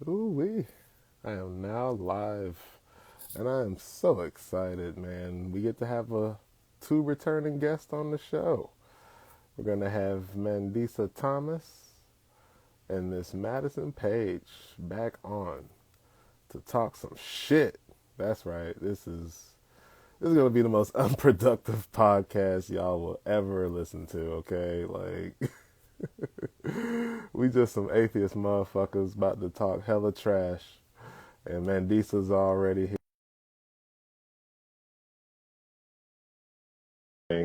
Ooh-wee. I am now live, and I am so excited, man. We get to have two returning guests on the show. We're going to have Mandisa Thomas and Miss Madison Paige back on to talk some shit. That's right. This is going to be the most unproductive podcast y'all will ever listen to, okay? Like, we just some atheist motherfuckers about to talk hella trash, and Mandisa's already here.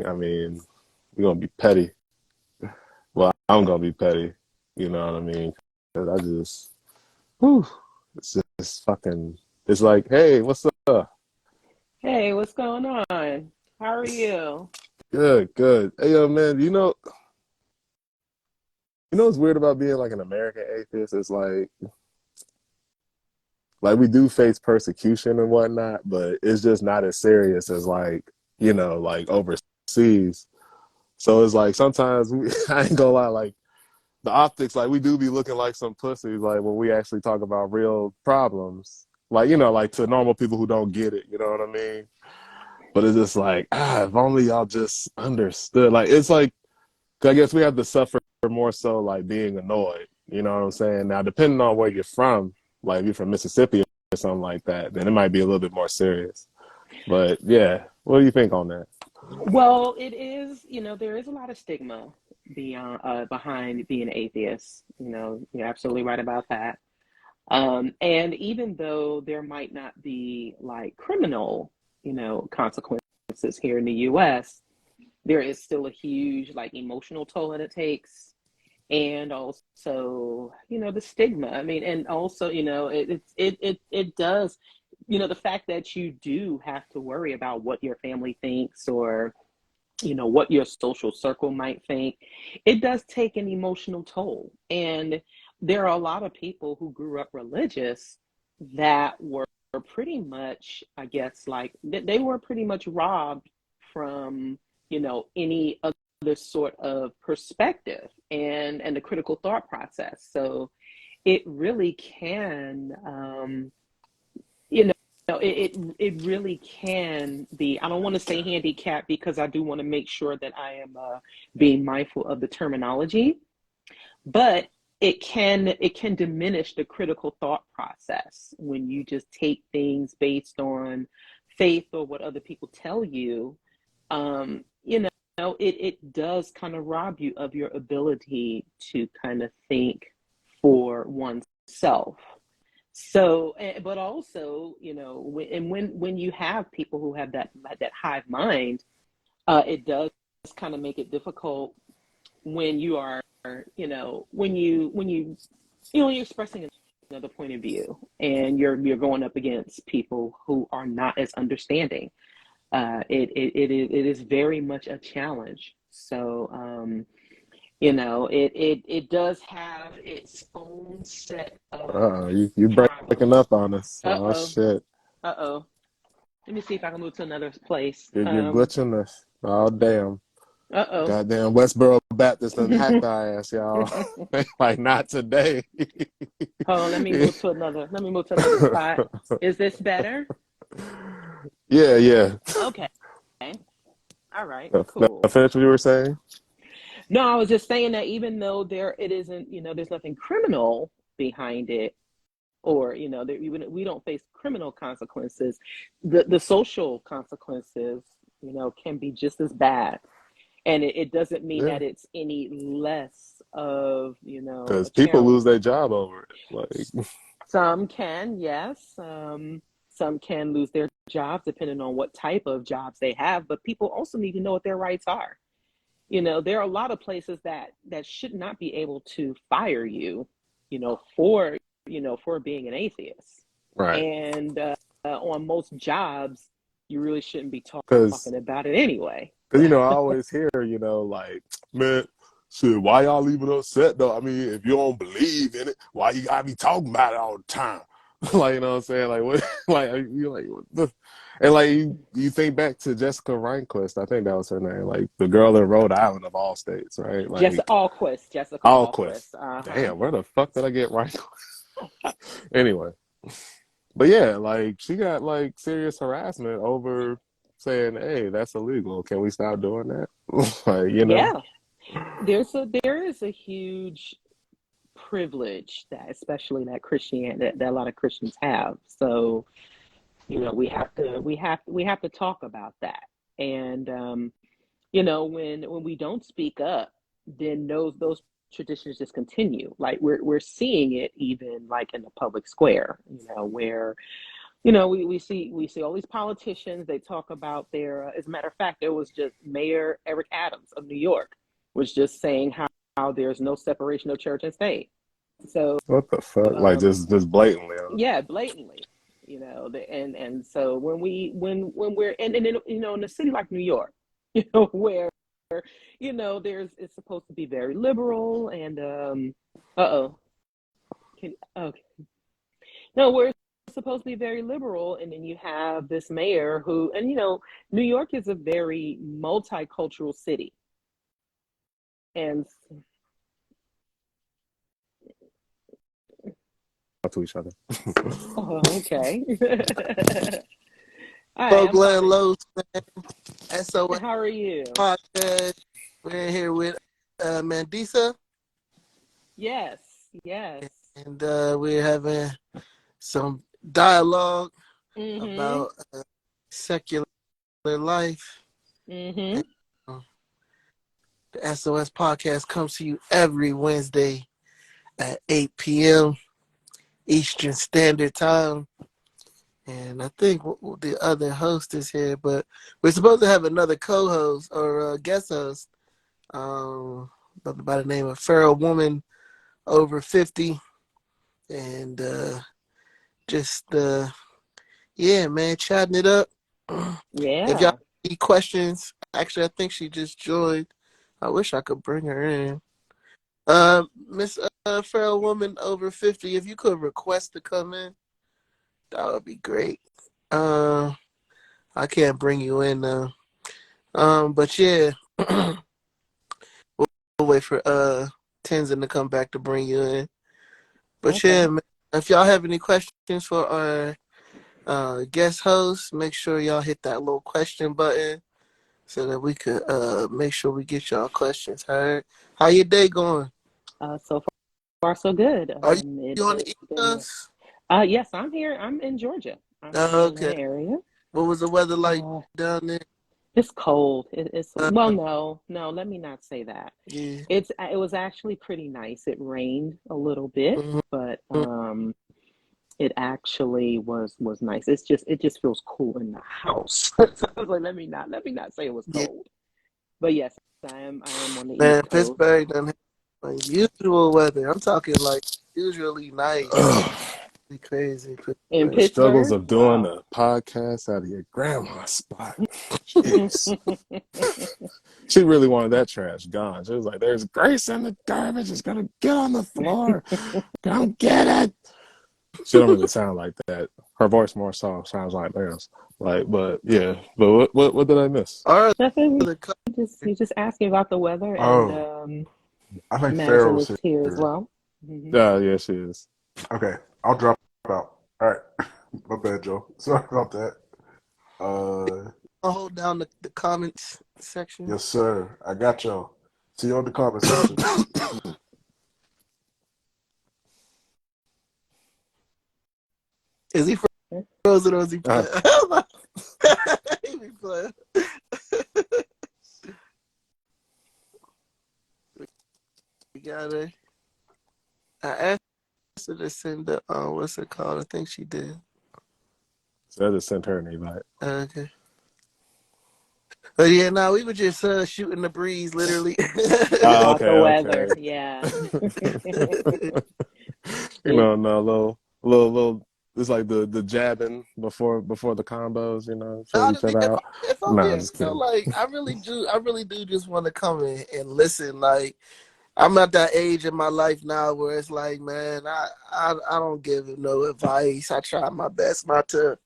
I mean, we're going to be petty. Well, I'm going to be petty. You know what I mean? 'Cause I just, whew, it's just fucking, it's like, hey, what's up? Hey, what's going on? How are It's you? good, good. Hey, yo, man, you know what's weird about being like an American atheist? It's like we do face persecution and whatnot, but it's just not as serious as like overseas. So it's like sometimes I ain't gonna lie, like the optics, like we do be looking like some pussies, like when we actually talk about real problems, like like to normal people who don't get it. You know what I mean? But it's just like, if only y'all just understood. Like it's like, 'cause I guess we have to suffer more so like being annoyed. You know what I'm saying? Now, depending on where you're from, like if you're from Mississippi or something like that, then it might be a little bit more serious. But yeah, what do you think on that? Well, it is, there is a lot of stigma behind being an atheist. You're absolutely right about that. And even though there might not be like criminal, consequences here in the US, there is still a huge like emotional toll that it takes. And also, the stigma. I mean, and also, it does, the fact that you do have to worry about what your family thinks or, what your social circle might think, it does take an emotional toll. And there are a lot of people who grew up religious that were pretty much, I guess, like they were pretty much robbed from, any other sort of perspective and the critical thought process. So it really can, you know, it really can be. I don't want to say handicap because I do want to make sure that I am being mindful of the terminology, but it can diminish the critical thought process when you just take things based on faith or what other people tell you. It does kind of rob you of your ability to kind of think for oneself. So, but also, when you have people who have that hive mind, it does kind of make it difficult when you are, when you're expressing another point of view and you're going up against people who are not as understanding. It is very much a challenge. So, it does have its own set of You breaking problems. up on us? Oh Uh-oh. shit! Uh-oh. Let me see if I can move to another place. You're glitching us. Oh damn! Uh-oh. Goddamn Westboro Baptist done hacked our ass, y'all. Like not today. Hold on, let me move to another spot. Is this better? Yeah, yeah. Okay. All right, No, cool. finish what you were saying. No, I was just saying that even though it isn't, there's nothing criminal behind it, or we don't face criminal consequences, the social consequences, can be just as bad. And it doesn't mean Yeah, that it's any less of, a because people lose challenge. their job over it. Like, Some can, yes. Some can lose their jobs depending on what type of jobs they have, but people also need to know what their rights are. There are a lot of places that should not be able to fire you, for being an atheist. right? And on most jobs, you really shouldn't be Because talking about it anyway. I always hear like, man, shit, why y'all leave it upset though? I mean, if you don't believe in it, why you gotta be talking about it all the time? Like, you know what I'm saying? Like, what? Like, you like, what the? And like, you think back to Jessica Rehnquist, I think that was her name, like the girl in Rhode Island of all states, right? Jessica Like, Alquist, Jessica Alquist. Alquist. Uh-huh. Damn, where the fuck did I get Rehnquist? Anyway, but yeah, like she got like serious harassment over saying, "Hey, that's illegal. Can we stop doing that?" Like, you know. Yeah, there is a huge privilege that especially that that a lot of Christians have. So, we have to talk about that. And when we don't speak up, then those traditions just continue. Like we're seeing it even like in the public square, where we see all these politicians. They talk about as a matter of fact, there was just Mayor Eric Adams of New York was just saying how there's no separation of church and state. So What the fuck? Like um, just blatantly. yeah, blatantly, and so when we're in a city like New York, where it's supposed to be very liberal and uh-oh, okay, no, we're supposed to be very liberal, and then you have this mayor who, and New York is a very multicultural city, and To each other. oh, okay. Hi, I'm Folkland fine. Los, man. SOS How are you? podcast. We're here with Mandisa, Yes, yes. and we're having some dialogue Mm-hmm. about secular life. Mm-hmm. And, the SOS podcast comes to you every Wednesday at 8 p.m. Eastern Standard Time. And I think the other host is here, but we're supposed to have another co-host or guest host by the name of Feral Woman over 50. And just, yeah, man, chatting it up. If y'all Yeah. have any questions, actually, I think she just joined. I wish I could bring her in. Miss Feral Woman over 50, if you could request to come in, that would be great. I can't bring you in now. But yeah, we'll wait for Tenzen to come back to bring you in. But yeah, Okay. man, if y'all have any questions for our guest host, make sure y'all hit that little question button so that we could make sure we get y'all questions heard. How your day going? So far so good. Are It you on the has East been. Coast? Yes, I'm here. I'm in Georgia. I'm in the Okay. Atlanta area. What was the weather like Uh, down there? it's cold. It's Uh, well, no. Let me not say that. yeah. It was actually pretty nice. It rained a little bit, Mhm. but it actually was nice. It just feels cool in the house. So I was like, let me not say it was Yeah, cold. But yes, I am on the man, East Coast. Pittsburgh done have unusual weather. I'm talking like usually nice. Crazy. In The struggles Pittsburgh, of doing wow. a podcast out of your grandma's spot. Jeez. She really wanted that trash gone. She was like, "There's grace in the garbage. It's gonna get on the floor. Come get it." She don't really sound like that. Her voice more so sounds like theirs. Like, but yeah. But what did I miss? Our Nothing. other He just asking about the weather, and Oh, I think Farrah Madison was is here as here. well. Hmm. Yeah, she is. Okay, I'll drop out. All right, my bad, Joe. Sorry about that. I'll hold down the comments section. Yes, sir. I got y'all. See you on the comment section. Is he frozen or is he Uh, playing? He be playing. We got her. I asked her to send the what's it called? I think she did. so I just sent her an invite. Okay. But yeah, no, we were just shooting the breeze, literally. Oh, About okay, the okay. weather, yeah. You It, know, no, little. It's like the jabbing before the combos. You know, feel each Honestly, other out. if I'm Nah, being just real, kidding. like I really do just want to come in and listen. Like I'm at that age in my life now where it's like, man, I don't give no advice. I try my best not to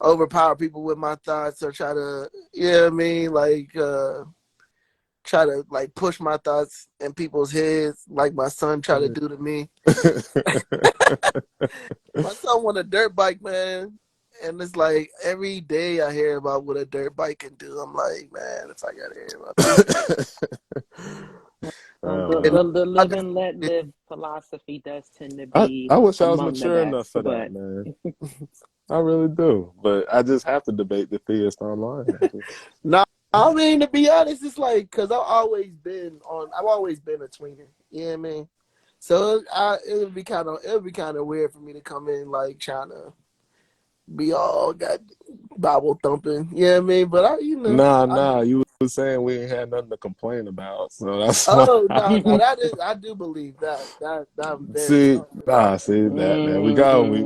overpower people with my thoughts or try to, you know what I mean, like try to like push my thoughts in people's heads like my son tried to do to me. My son want a dirt bike, man. And it's like every day I hear about what a dirt bike can do. I'm like, man, it's like I gotta hear about Oh, The, that. well. the I live got and let live philosophy does tend to I, be I wish I was among the mature enough best, for that, but man. I really do. But I just have to debate the theist online. no, I mean to be honest, it's like because I've always been a tweener. You know what I mean? So it would be kind of weird for me to come in like trying to be all got Bible thumping. You know what I mean? But Nah. You was saying we ain't had nothing to complain about, so that's why. oh no, that is I do believe that I'm very See, strong about that. see that. There we go. We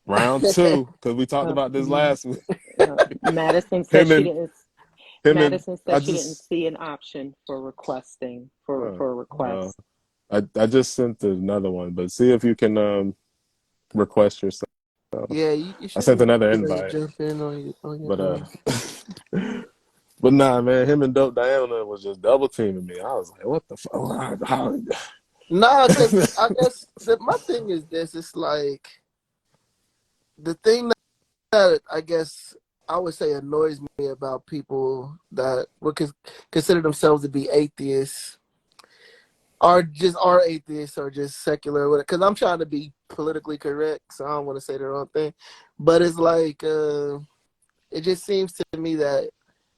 round two because we talked about this um, last week. Madison said him she and didn't. him and Madison I said she didn't just. see an option for requesting Uh, for uh, requests. I just sent another one, but see if you can request yourself. Yeah, you I should sent be able another to invite, jump in on your but but nah, man, him and Dope Diana was just double teaming me. I was like, what the fuck? Nah, because I guess my thing is this. It's like the thing that I guess I would say annoys me about people that would consider themselves to be atheists are atheists or just secular. Because I'm trying to be politically correct, so I don't want to say the wrong thing. But it's like it just seems to me that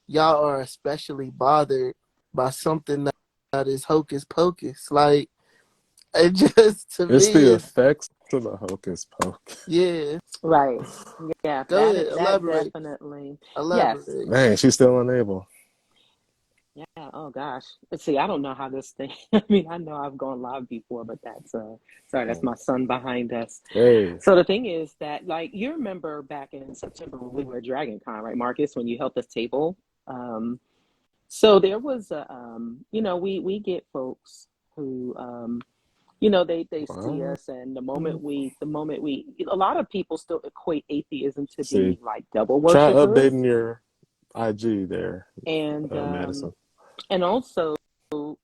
y'all are especially bothered by something that is hocus pocus. Like it just to It's me the is effects of the hocus pocus. yeah. Right. Yeah, Go ahead, that elaborate, definitely. Yes. elaborate. Man, she's still unable. Yeah. Oh gosh. Let's see. I don't know how this thing. I mean, I know I've gone live before, but that's sorry. That's my son behind us. Hey, So the thing is that, like, you remember back in September when we were at Dragon Con, right, Marcus, when you helped us table. So there was we get folks who they see well, us, and the moment we a lot of people still equate atheism to see, be like devil try worshippers, updating your IG there, and Madison. also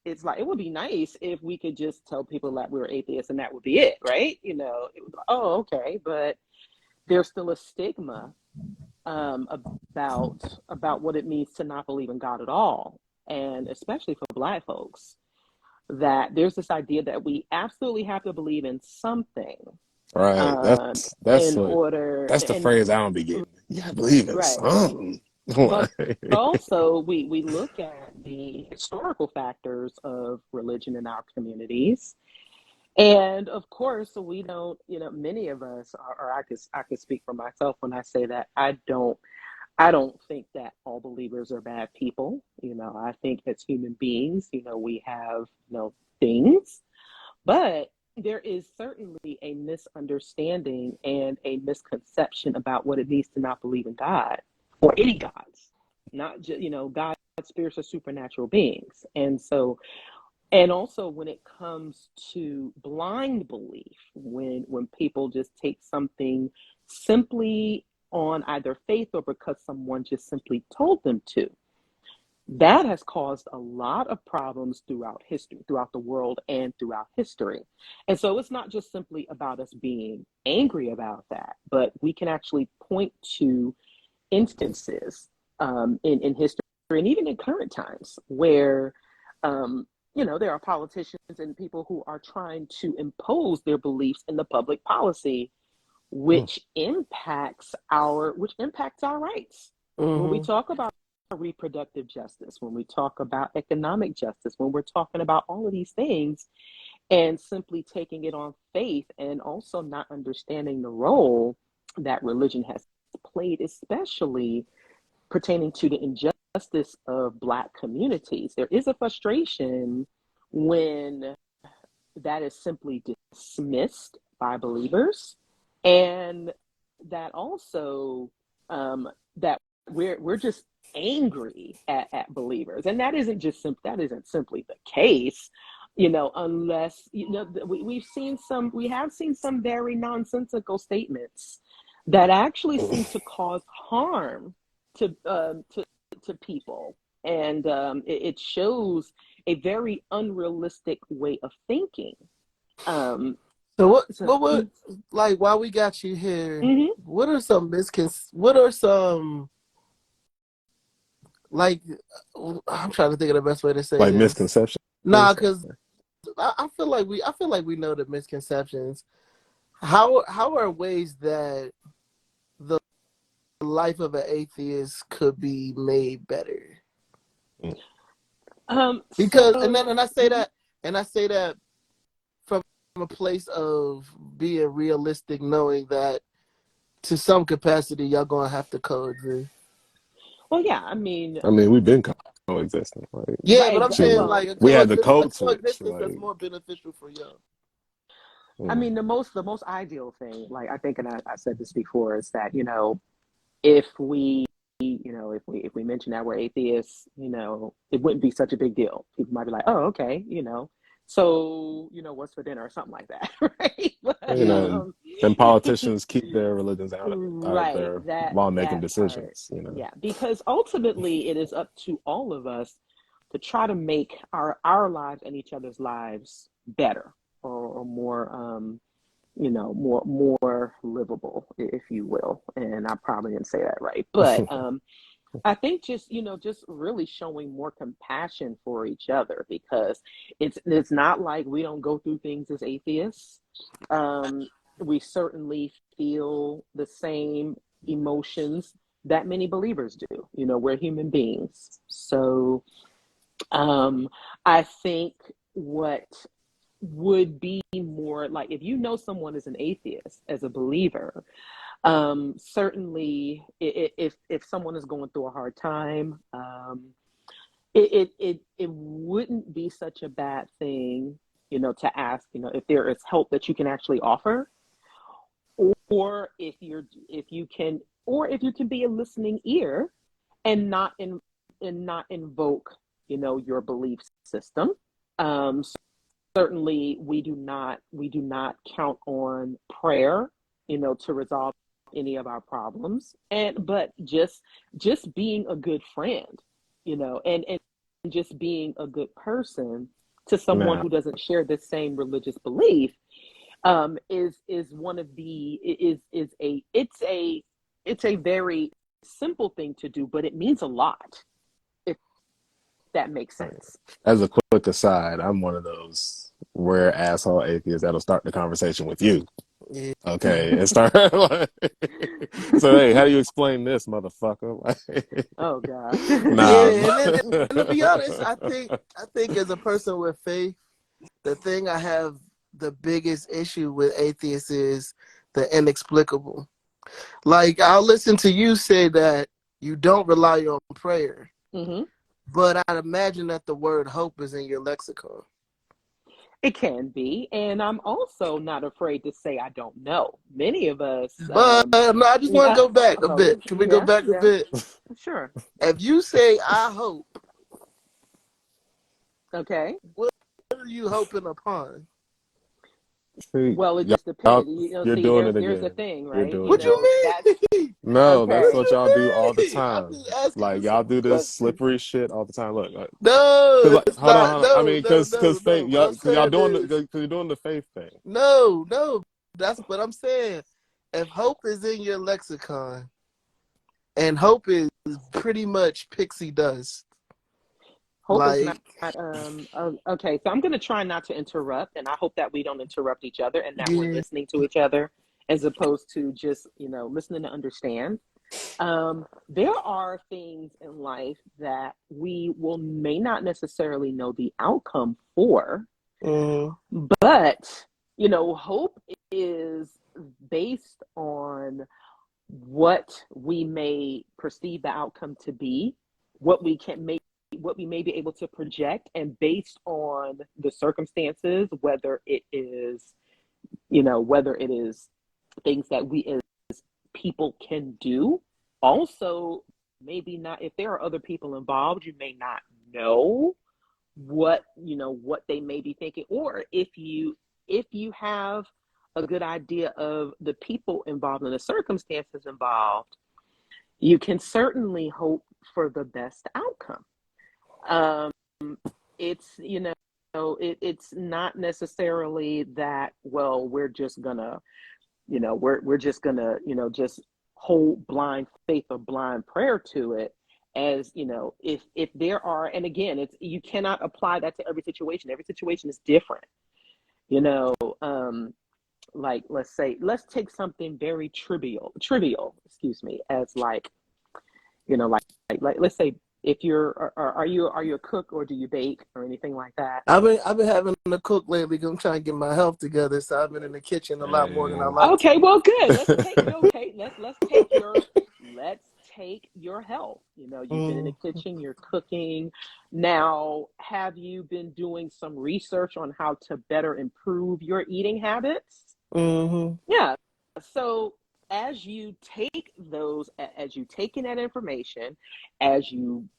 it's like it would be nice if we could just tell people that we were atheists and that would be it, right? It was, oh, okay, but there's still a stigma about what it means to not believe in God at all, and especially for Black folks, that there's this idea that we absolutely have to believe in something Right. That's in what order, that's the and phrase I don't be getting. Yeah, believe in right, something. but Like, also we look at the historical factors of religion in our communities. And of course, we don't, many of us or I could speak for myself when I say that I don't think that all believers are bad people. I think as human beings, we have, things, but there is certainly a misunderstanding and a misconception about what it means to not believe in God or any gods, not just, God, spirits, or supernatural beings. And also when it comes to blind belief, when people just take something simply on either faith or because someone just simply told them to, that has caused a lot of problems throughout history, throughout the world, and throughout history. And so it's not just simply about us being angry about that, but we can actually point to instances in history and even in current times where there are politicians and people who are trying to impose their beliefs in the public policy, which impacts our rights. When we Mm-hmm. talk about reproductive justice, when we talk about economic justice, when we're talking about all of these things, and simply taking it on faith, and also not understanding the role that religion has played, especially pertaining to the injustice of Black communities, there is a frustration when that is simply dismissed by believers, and that also that we're just angry at believers, and that isn't simply the case, unless we have seen some very nonsensical statements that actually seem to cause harm to people, and it shows a very unrealistic way of thinking. Um, So So, like while we got you here, mhm. what are some what are some, like, I'm trying to think of the best way to say Like this. misconceptions. Nah, because I feel like we know the misconceptions. How are ways that the life of an atheist could be made better? Because So, and I say that from a place of being realistic, knowing that to some capacity y'all gonna have to coexist. well, yeah, I mean, we've been coexisting. Like, Yeah, but right. I'm saying shoot, like Well, we had the a code switch. coexistence that's Like, more beneficial for y'all. I mean, the most ideal thing, like I think, and I said this before, is that, if we, if we mention that we're atheists, it wouldn't be such a big deal. People might be like, oh, okay, so, what's for dinner or something like that, right? But, you know, Yeah. and politicians keep their religions out of right, their lawmaking that part, decisions. You know. yeah, because ultimately it is up to all of us to try to make our lives and each other's lives better, or more, more livable, if you will. And I probably didn't say that right, but I think just really showing more compassion for each other, because it's not like we don't go through things as atheists. Um, we certainly feel the same emotions that many believers do. We're human beings. So I think what would be more like, if someone is an atheist as a believer, certainly if someone is going through a hard time, it wouldn't be such a bad thing, to ask, if there is help that you can actually offer, or if you can be a listening ear, and not invoke, your belief system. Um, Certainly we do not count on prayer, to resolve any of our problems, but just being a good friend, and just being a good person to someone Now, who doesn't share the same religious belief, is one of the is a it's a very simple thing to do, but it means a lot, if that makes sense. as a quick aside, I'm one of those rare asshole atheists that'll start the conversation with you. Yeah. Okay, and start. So, hey, how do you explain this, motherfucker? Oh gosh. Nah. Yeah, and to be honest, I think as a person with faith, the thing I have the biggest issue with atheists is the inexplicable. Like, I'll listen to you say that you don't rely on prayer, Hmm. but I'd imagine that the word hope is in your lexicon. It can be, and I'm also not afraid to say I don't know. Many of us, But no, I just want to yeah, go back a oh bit. Can we go yeah, back a yeah, bit? sure, If you say I hope, okay. what are you hoping upon? See, Well, it just y'all, depends. you're See, doing there's it there's the again. thing, You're right? doing What it you again. That's mean? No, that's okay. What what you y'all do all the mean? I'm time. just asking Like a y'all simple do this question. slippery shit all the time. Look, No, cause like, it's not. hold on. I No, mean, no, cause no, faith, no. What I'm cause y'all saying doing is, cause you're doing the faith thing. no, no. That's what I'm saying. If hope is in your lexicon, and hope is pretty much pixie dust, Hope is not. like, Okay, so I'm going to try not to interrupt, and I hope that we don't interrupt each other, and that we're yeah, listening to each other, as opposed to just listening to understand. There are things in life that we may not necessarily know the outcome for, mm, but hope is based on what we may perceive the outcome to be, what we can make, what we may be able to project, and based on the circumstances, whether it is things that we as people can do. Also, maybe not, if there are other people involved, you may not know what they may be thinking, or if you have a good idea of the people involved and the circumstances involved, you can certainly hope for the best outcome. Um, it's it's not necessarily that, well, we're just gonna, we're just gonna, just hold blind faith or blind prayer to it. As if there are, and again, you cannot apply that to every situation. Every situation is different. you know like, let's take something very trivial, excuse me, as like, let's say, if are you a cook, or do you bake or anything like that? I've been having to cook lately because I'm trying to get my health together. So I've been in the kitchen a lot more than I And like to. Okay, well, good. Let's take okay. Let's take your health. You've been in the Mm, kitchen. You're cooking. Now, have you been doing some research on how to better improve your eating habits? mm-hmm, Yeah. So as you take in that information, as you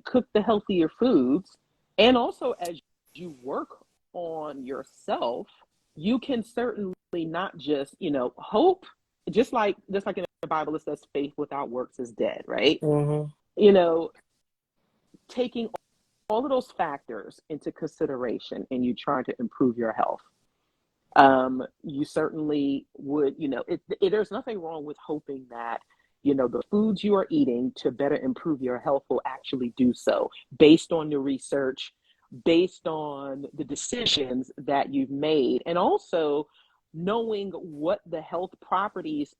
cook the healthier foods, and also as you work on yourself, you can certainly not just, hope, just like in the Bible, it says faith without works is dead, right? mm-hmm, You know, taking all of those factors into consideration, and you trying to improve your health, you certainly would, there's nothing wrong with hoping that, the foods you are eating to better improve your health will actually do so, based on the research, based on the decisions that you've made, and also knowing what the health properties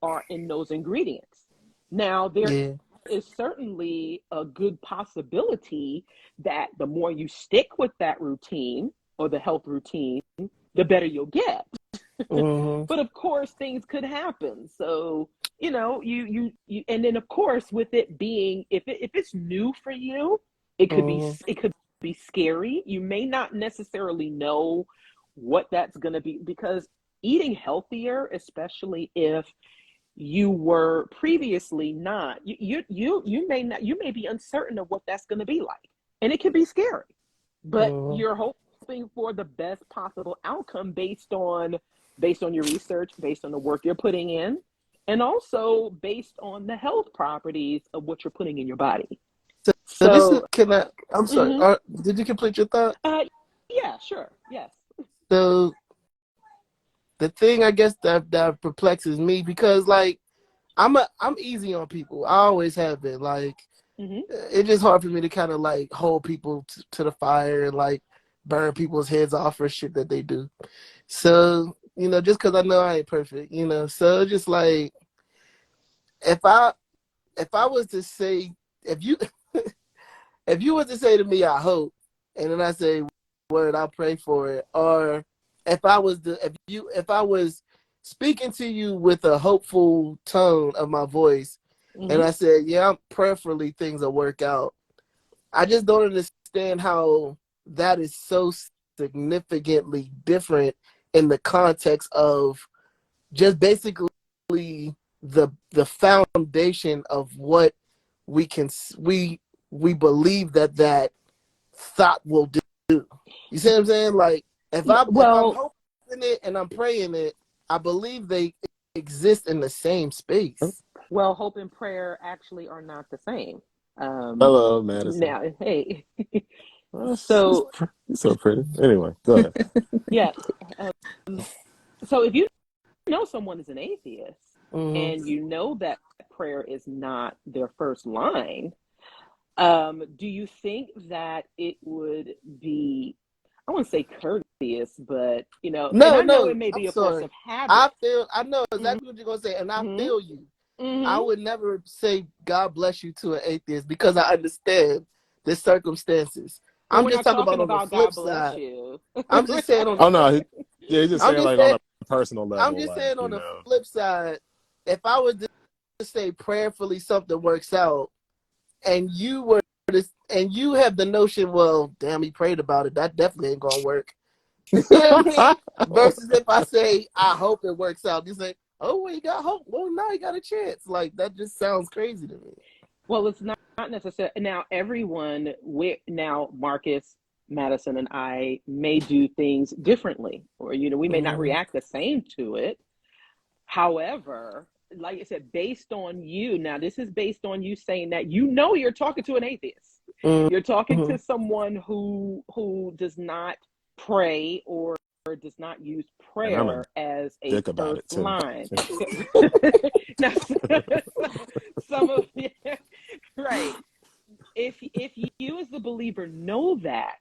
are in those ingredients. Now, there yeah, is certainly a good possibility that the more you stick with that routine, or the health routine, the better you'll get. mm-hmm, But of course, things could happen. So, and then of course, with it being, if it's new for you, mm-hmm, it could be scary. You may not necessarily know what that's going to be, because eating healthier, especially if you were previously not, you may be uncertain of what that's going to be like, and it can be scary. But mm-hmm. you're hoping for the best possible outcome, based on your research, based on the work you're putting in, and also based on the health properties of what you're putting in your body. So this is, So, can I? I'm sorry. mhm. Did you complete your thought? uh, yeah, sure, yes. So the thing I guess that perplexes me, because like I'm easy on people. I always have been. Like Hmm. it's just hard for me to kind of like hold people to the fire and like burn people's heads off for shit that they do. So just because I know I ain't perfect, so just like if I if I was to say if you if you was to say to me I hope, and then I say word I'll pray for it, or if I was speaking to you with a hopeful tone of my voice, and Hmm. I said yeah, prayerfully things will work out. I just don't understand how that is so significantly different in the context of just basically the foundation of what we can we believe that thought will do. You see what I'm saying? Like if I'm Well, hoping it and I'm praying it, I believe they exist in the same space. hope and prayer actually are not the same. hello, Madison. Now, hey, Oh, so it's so pretty. Anyway, go ahead. yeah, um, so if you know someone is an atheist, Mm-hmm. and you know that prayer is not their first line, do you think that it would be, I wouldn't say courteous, but and No, I know no, it may I'm be a force sorry. of habit. I know Hmm. exactly what you're gonna say, and I Hmm. feel you. I Hmm. would never say God bless you to an atheist because I understand the circumstances. Well, I'm we're just not talking about talking on the about flip God bless side. you. I'm just saying on Oh no, yeah, he's just I'm saying just like on saying a personal I'm level, just like saying on the flip side, if I was to say prayerfully something works out, and you were and you have the notion, well, damn, he prayed about it, that definitely ain't gonna work. You know what I mean? Versus if I say I hope it works out, you say, oh, well, you got hope. Well, now you got a chance. Like that just sounds crazy to me. Well, it's not necessary. Now, now Marcus, Madison, and I may do things differently, or we may not Mm-hmm. react the same to it. However, like I said, based on you, now this is based on you saying that you're talking to an atheist. You're talking Mm-hmm. to someone who does not pray or does not use And I'm a prayer as a dick about it first too. line. Now, some of right. If you as the believer know that,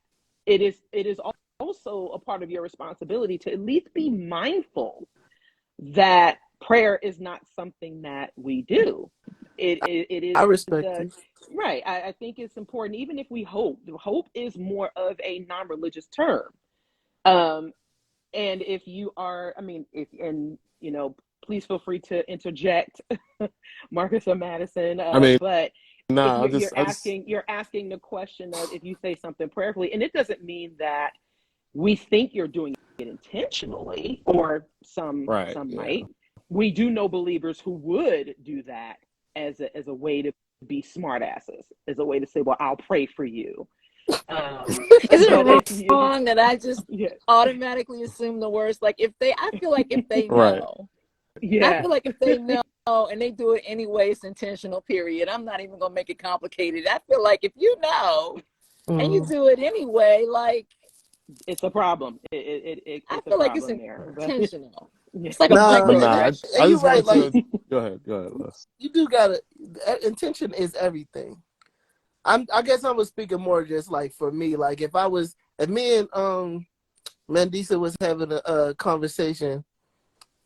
it is also a part of your responsibility to at least be mindful that prayer is not something that we do. It is I respect the you. right. I think it's important, even if we hope. Hope is more of a non-religious term. Um, and if you are, I mean, if and please feel free to interject, Marcus or Madison. I mean, But if nah, I just, you're asking the question of if you say something prayerfully, and it doesn't mean that we think you're doing it intentionally, or right, some yeah. might. We do know believers who would do that as a way to be smartasses, as a way to say, well, I'll pray for you. Isn't But it if you, wrong that I just yeah, automatically assume the worst? Like I feel like if they Right. know, I yeah, feel like if they know and they do it anyway, it's intentional, period. I'm not even gonna make it complicated. I feel like if you know and you Mm. do it anyway, like it's a problem. I It's a feel like it's problem there. But intentional. yeah, It's like a Nah, But nah, microaggression. I and you're just right. wanted Like, to go ahead, Les. you do gotta. Intention is everything. I guess I was speaking more just like for me. Like if me and Mandisa was having a conversation,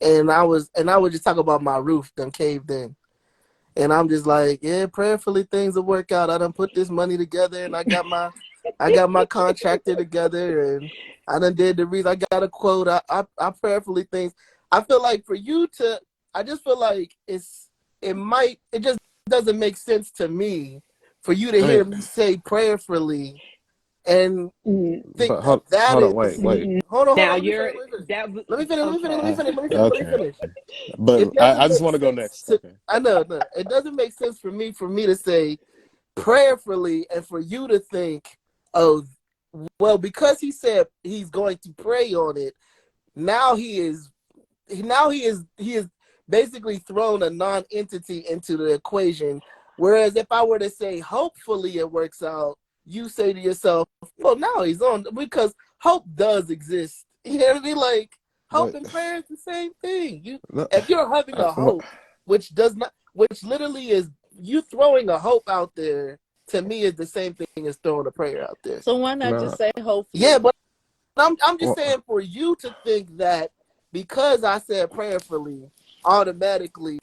and I would just talk about my roof done caved in. And I'm just like, yeah, prayerfully things will work out. I done put this money together, and I got my contractor together, and I done did the reason. I got a quote. I prayerfully things. I feel like for you to, I just feel like it just doesn't make sense to me for you to I hear mean, me say prayerfully and think but that that hold on, is. wait. Hold on, hold now on. Let me finish. you're that. Let me finish. Let me finish. Let me Okay. finish. Let me finish. Let me Okay. finish. But It I doesn't just make want to go sense next. to. Okay. I know, no, it doesn't make sense for me to say prayerfully and for you to think, oh, well, because he said he's going to pray on it. Now he is basically thrown a non-entity into the equation. Whereas if I were to say hopefully it works out, you say to yourself, well, now he's on, because hope does exist. You know what I mean? Like, hope But and prayer is the same thing. no, If you're having a hope, which literally is you throwing a hope out there, to me is the same thing as throwing a prayer out there. So why not no, just say Yeah, hopefully? but I'm just well, saying for you to think that because I said prayerfully, automatically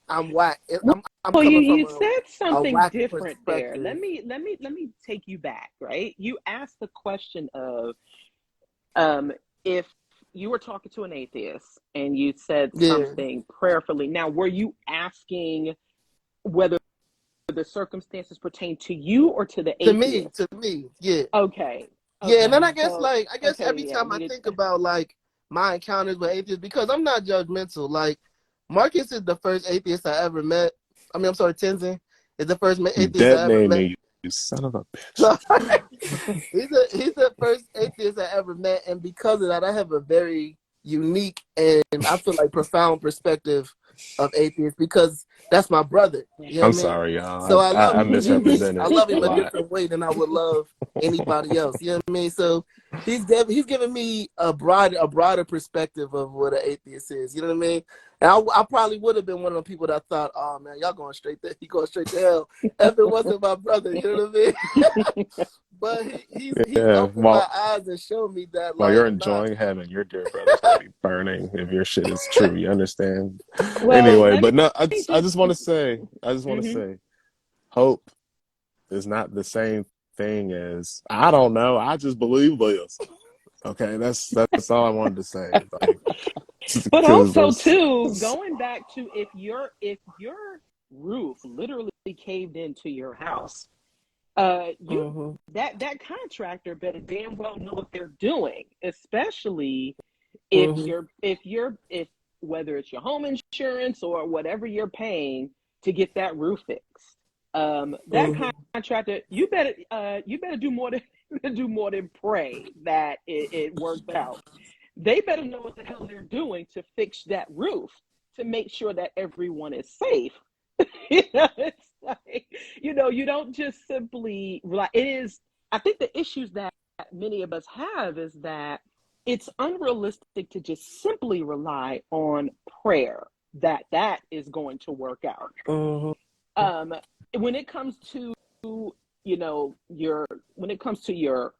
I'm whack. I'm Well, you coming from you said a something whack different there. perspective. Let me take you back. Right? You asked the question of if you were talking to an atheist and you said Yeah, something prayerfully. Now, were you asking whether the circumstances pertain to you or to the atheist? to me, yeah, Okay. yeah. And then Okay. So, I guess okay, every yeah, time we I did. think about like my encounters with atheists, because I'm not judgmental. Like Marcus is the first atheist I ever met. I mean, I'm sorry, Tenzen is the first atheist dead I ever name met. me, you son of a bitch. So he's the first atheist I ever met, and because of that, I have a very unique and I feel like profound perspective of atheists because that's my brother. You know I'm what I mean? sorry, y'all. So I love I him a different. I misrepresented love a him a lot. different way than I would love anybody else. You know what I mean? So he's giving me a broader perspective of what an atheist is. You know what I mean? And I probably would have been one of the people that thought, oh man, y'all going straight to hell if it wasn't my brother. You know what I mean? But he's Yeah, opened my eyes and showed me that while you're like nah. enjoying heaven, your dear brother's gonna be burning if your shit is true. You understand? Well, Anyway, let but no, me I just. just want to say, Mhm. hope is not the same thing as I don't know. I just believe this. Okay, that's all I wanted to say. Like, But because also there's too, going back to if your roof literally caved into your house, you Mm-hmm. that contractor better damn well know what they're doing, especially Mm-hmm. if whether it's your home insurance or whatever you're paying to get that roof fixed. That Mm-hmm. contractor, you better do more than do more than pray that it works out. They better know what the hell they're doing to fix that roof to make sure that everyone is safe. You know, Like, you know, you don't just simply rely. It is, I think the issues that many of us have is that it's unrealistic to just simply rely on prayer, that is going to work out. Um, when it comes to, you know, when it comes to your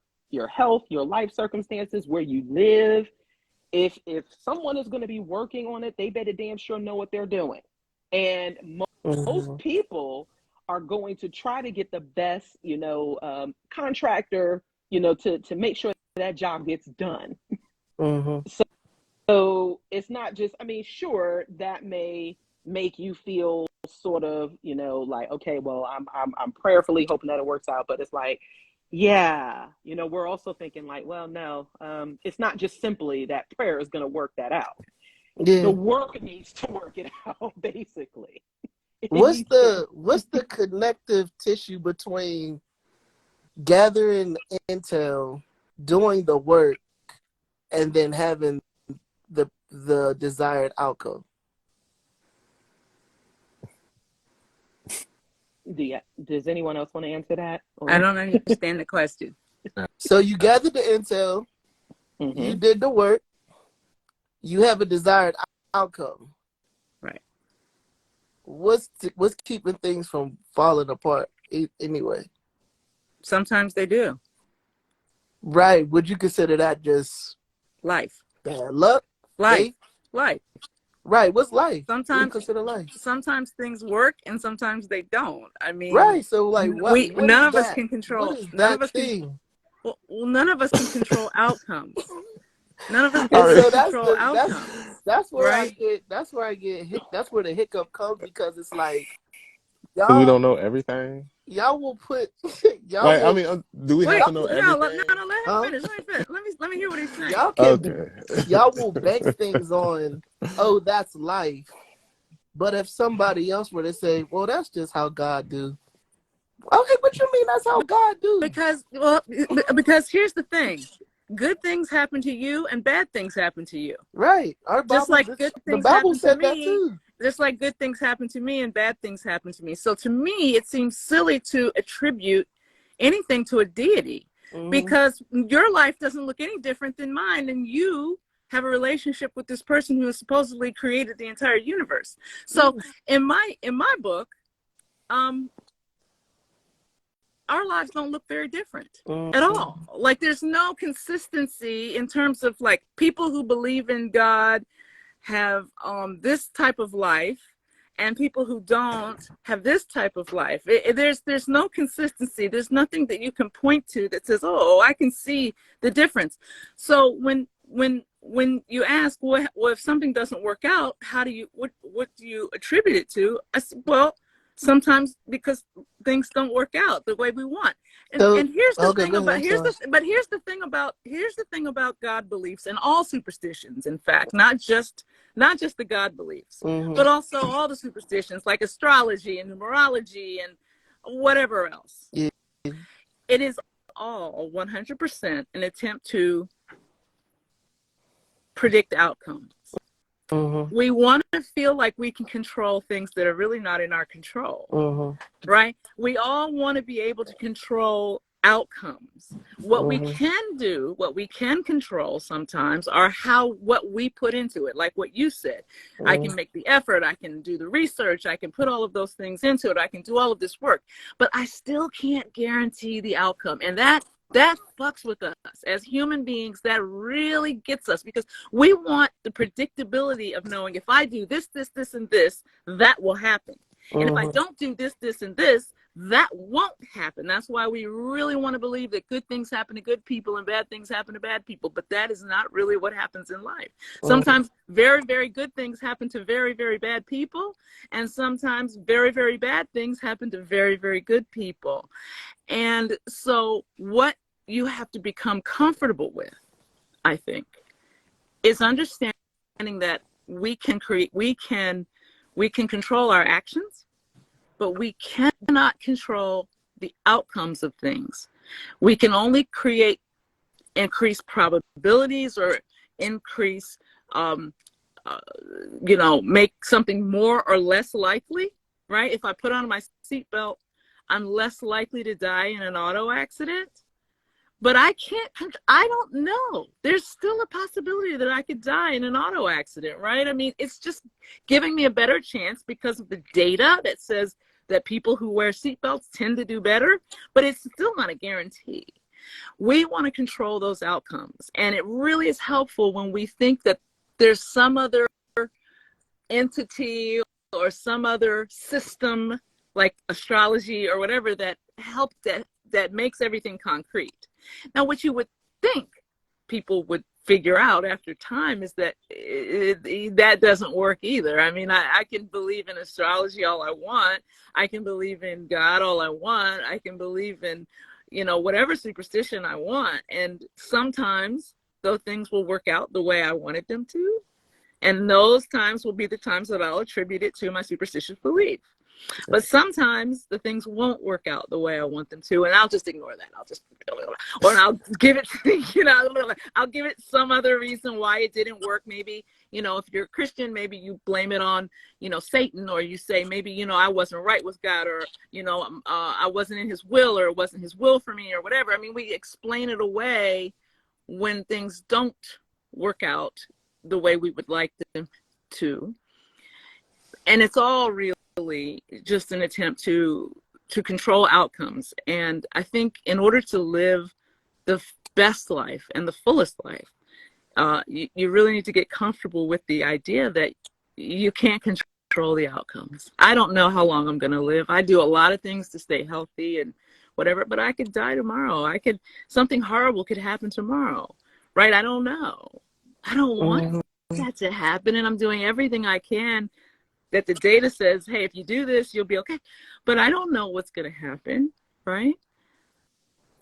health, your life circumstances, where you live, if someone is going to be working on it, they better damn sure know what they're doing. And most people are going to try to get the best, you know, contractor, you know, to make sure that job gets done. So it's not just, I mean, sure, that may make you feel sort of, you know, like, okay, well, I'm prayerfully hoping that it works out, but it's like, yeah, you know, we're also thinking like, well, no, it's not just simply that prayer is going to work that out. The work needs to work it out, basically. What's the connective tissue between gathering intel, doing the work, and then having the desired outcome? Does anyone else want to answer that? I don't understand the question. So you gathered the intel, you did the work, you have a desired outcome. Right. What's keeping things from falling apart anyway? Sometimes they do. Right. Would you consider that just Life? bad luck? Life. Life. Right. What's life? Sometimes, what do you consider life? Sometimes things work and sometimes they don't. I mean, right. So like, what none is of us that? can control. What is None that of us thing? well, none of us can control outcomes. None of us And can so control outcomes. that's where right? that's where the hiccup comes, because it's like, Because we y'all don't know everything. y'all will put Like, I mean, do we have Wait, to know no, everything? let him finish. Let me hear what he's saying. Y'all will base things on, oh, that's life. But if somebody else were to say, well, that's just how God do. Okay, what you mean that's how God do? Because here's the thing. Good things happen to you and bad things happen to you. Right. Just like good things the Bible happen said to that me. too. Just like good things happen to me and bad things happen to me. So to me, it seems silly to attribute anything to a deity, because your life doesn't look any different than mine, and you have a relationship with this person who has supposedly created the entire universe. So in my book, our lives don't look very different at all. Like, there's no consistency in terms of, like, people who believe in God have this type of life, and people who don't have this type of life. There's no consistency. There's nothing that you can point to that says, oh, I can see the difference. So when you ask, well, if something doesn't work out, what do you attribute it to? I said, well, sometimes because things don't work out the way we want. And here's the thing about God beliefs and all superstitions, in fact, not just the God beliefs, but also all the superstitions like astrology and numerology and whatever else. Yeah. It is all 100% an attempt to predict outcomes. We want to feel like we can control things that are really not in our control, right? We all want to be able to control outcomes. What we can do, what we can control sometimes, are what we put into it. Like what you said, I can make the effort, I can do the research, I can put all of those things into it, I can do all of this work, but I still can't guarantee the outcome. And that fucks with us as human beings. That really gets us, because we want the predictability of knowing, if I do this, this, this, and this, that will happen. And if I don't do this, this, and this, that won't happen. That's why we really want to believe that good things happen to good people and bad things happen to bad people. But that is not really what happens in life. Sometimes very, very good things happen to very, very bad people. And sometimes very, very bad things happen to very, very good people. And so what you have to become comfortable with, I think, is understanding that we can control our actions, but we cannot control the outcomes of things. We can only create increased probabilities or increase, make something more or less likely. right? If I put on my seatbelt, I'm less likely to die in an auto accident. But I don't know. There's still a possibility that I could die in an auto accident, right? I mean, it's just giving me a better chance because of the data that says that people who wear seatbelts tend to do better, but it's still not a guarantee. We want to control those outcomes. And it really is helpful when we think that there's some other entity or some other system like astrology or whatever that helps, that makes everything concrete. Now, what you would think people would figure out after time is that that doesn't work either. I mean, I can believe in astrology all I want. I can believe in God all I want. I can believe in, whatever superstition I want. And sometimes those things will work out the way I wanted them to. And those times will be the times that I'll attribute it to my superstitious belief. But sometimes the things won't work out the way I want them to, and I'll just ignore that. I'll give it, I'll give it some other reason why it didn't work. Maybe, if you're a Christian, maybe you blame it on, Satan, or you say maybe, I wasn't right with God, or, I wasn't in his will, or it wasn't his will for me, or whatever. I mean, we explain it away when things don't work out the way we would like them to. And it's all really just an attempt to control outcomes. And I think in order to live the best life and the fullest life, you really need to get comfortable with the idea that you can't control the outcomes. I don't know how long I'm going to live. I do a lot of things to stay healthy and whatever, but I could die tomorrow. Something horrible could happen tomorrow, right? I don't know. I don't want that to happen. And I'm doing everything I can that the data says, hey, if you do this, you'll be okay. But I don't know what's going to happen, right?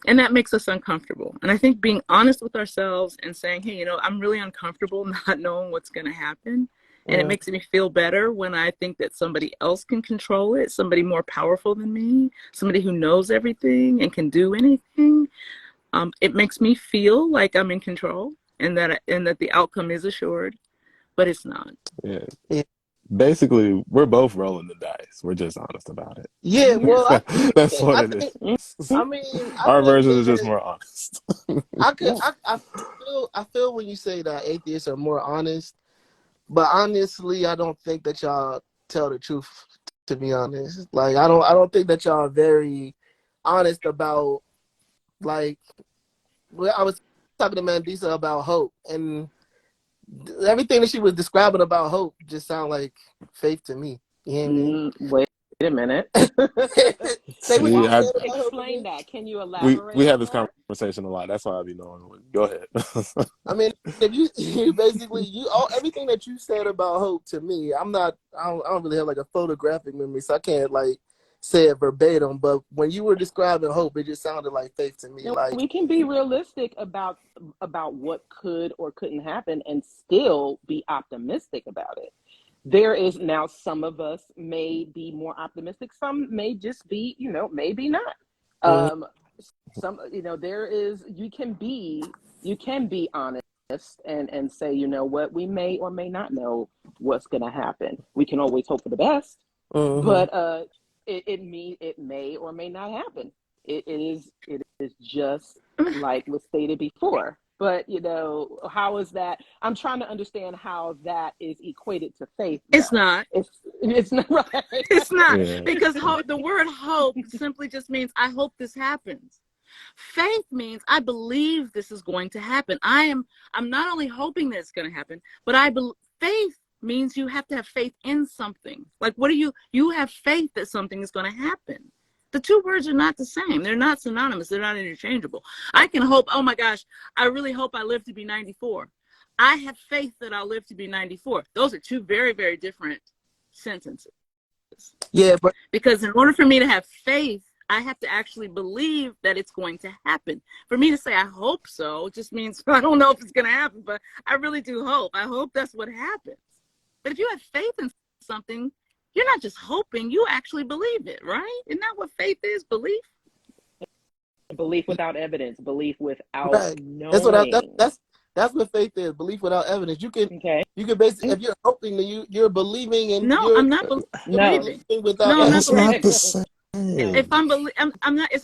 And that makes us uncomfortable. And I think being honest with ourselves and saying, hey, I'm really uncomfortable not knowing what's going to happen. And it makes me feel better when I think that somebody else can control it, somebody more powerful than me, somebody who knows everything and can do anything. It makes me feel like I'm in control and that the outcome is assured, but it's not. Yeah. Basically, we're both rolling the dice. We're just honest about it. Yeah, well, That's what it is. I mean, Our version is just more honest. I feel when you say that atheists are more honest, but honestly, I don't think that y'all tell the truth. To be honest, like I don't think that y'all are very honest about, like, well, I was talking to Mandisa about hope, and everything that she was describing about hope just sounded like faith to me. You know what I mean? Wait a minute. Explain that. Can you elaborate? We have this conversation a lot. That's why I be knowing. Go ahead. I mean, if you basically everything that you said about hope to me, I don't really have like a photographic memory, so I can't like say it verbatim. But when you were describing hope, it just sounded like faith to me. Like, we can be realistic about what could or couldn't happen and still be optimistic about it. There is now, some of us may be more optimistic. Some may just be, maybe not. There is, you can be honest and say, what, we may or may not know what's going to happen. We can always hope for the best, but it may or may not happen. It is just like was stated before. But, how is that? I'm trying to understand how that is equated to faith. It's not. It's not right. It's not. Yeah. Because the word hope simply just means I hope this happens. Faith means I believe this is going to happen. I'm not only hoping that it's going to happen, but faith means you have to have faith in something. Like, you have faith that something is going to happen. The two words are not the same. They're not synonymous. They're not interchangeable. I can hope, oh my gosh, I really hope I live to be 94. I have faith that I'll live to be 94. Those are two very, very different sentences. Yeah, but because in order for me to have faith, I have to actually believe that it's going to happen. For me to say I hope so just means I don't know if it's going to happen, but I really do hope. I hope that's what happens. But if you have faith in something, you're not just hoping, you actually believe it, right? Isn't that what faith is? Belief? Belief without evidence, belief without right. knowing. That's what faith is. Belief without evidence. You can basically, Okay. if you're hoping, then you're believing, and No, I'm not No. believing. without No, I'm not That's evidence. not believing. the same. No. If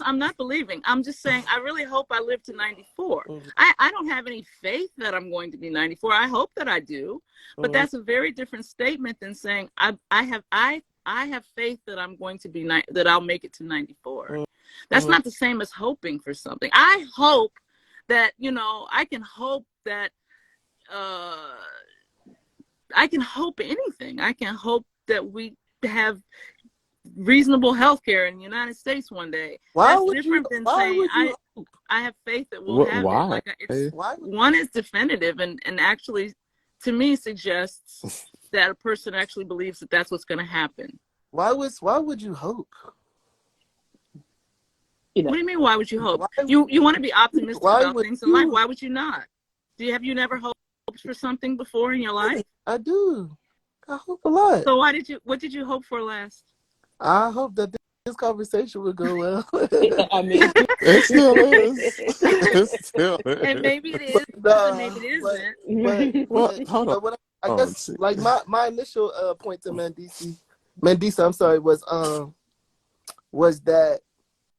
I'm not believing. I'm just saying I really hope I live to 94. Mhm. I don't have any faith that I'm going to be 94. I hope that I do, but that's a very different statement than saying I have faith that I'm going to be that I'll make it to 94. That's not the same as hoping for something. I hope that, I can hope that I can hope anything. I can hope that we have reasonable health care in the United States one day. That's different than saying I have faith that we'll have it. Why? One is definitive and actually, to me, suggests that a person actually believes that that's what's going to happen. Why would you hope? What do you mean? Why would you hope? You want to be optimistic about things in life. Why would you not? Have you never hoped for something before in your life? I do. I hope a lot. So what did you hope for last? I hope that this conversation would go well. I mean, it still is. It still is. And maybe it is, and maybe it isn't. Well, hold on. What I guess, like my initial point to Mandisa, I'm sorry, was that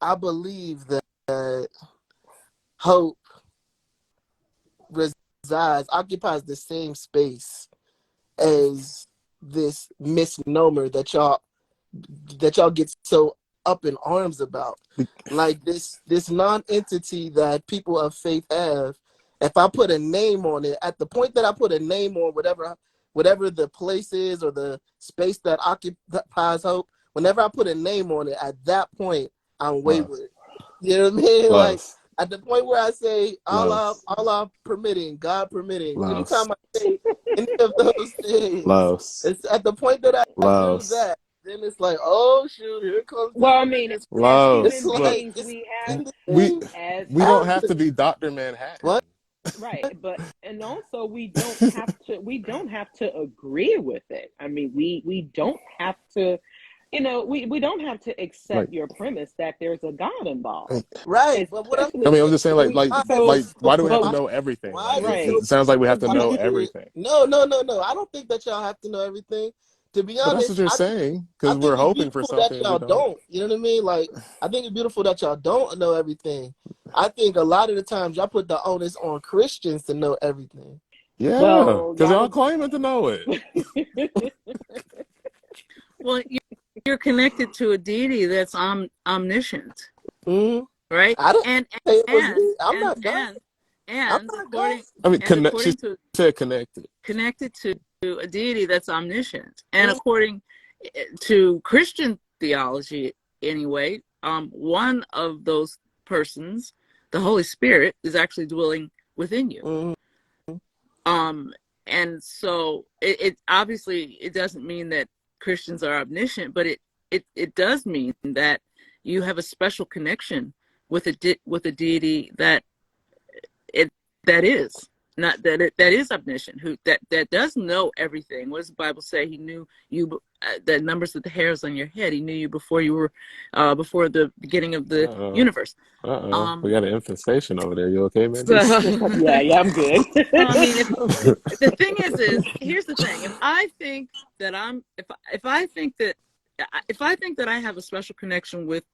I believe that hope occupies the same space as this misnomer that y'all get so up in arms about. Like this non-entity that people of faith have. If I put a name on it, at the point that I put a name on whatever the place is or the space that occupies hope, whenever I put a name on it, at that point I'm wayward. You know what I mean? Like at the point where I say Allah permitting, God permitting, anytime I say any of those things, it's at the point that I do that, then it's like, oh shoot, here comes. Well, I mean, as human beings, we don't have to be Dr. Manhattan. What? Right, and also we don't have to agree with it. I mean, we don't have to. We don't have to accept your premise that there's a God involved. Right. But what I'm just saying, why do we have to know everything? It sounds like we have to know everything. No. I don't think that y'all have to know everything. To be honest, that's what you're saying, because we're hoping for something. That y'all don't. You know what I mean? Like, I think it's beautiful that y'all don't know everything. I think a lot of the times y'all put the onus on Christians to know everything. Yeah, because y'all claiming to know it. Well, you're connected to a deity that's omniscient, right? I don't. I'm not God. And she said connected. Connected to a deity that's omniscient, and according to Christian theology, anyway, one of those persons, the Holy Spirit, is actually dwelling within you. And so it obviously it doesn't mean that Christians are omniscient, but it does mean that you have a special connection with a deity that is omniscient, that does know everything. What does the Bible say? He knew you, the numbers of the hairs on your head. He knew you before you were before the beginning of the universe. We got an infestation over there. You okay, man? Yeah, I'm good. I mean, the thing is here's the thing. If I think that I have a special connection with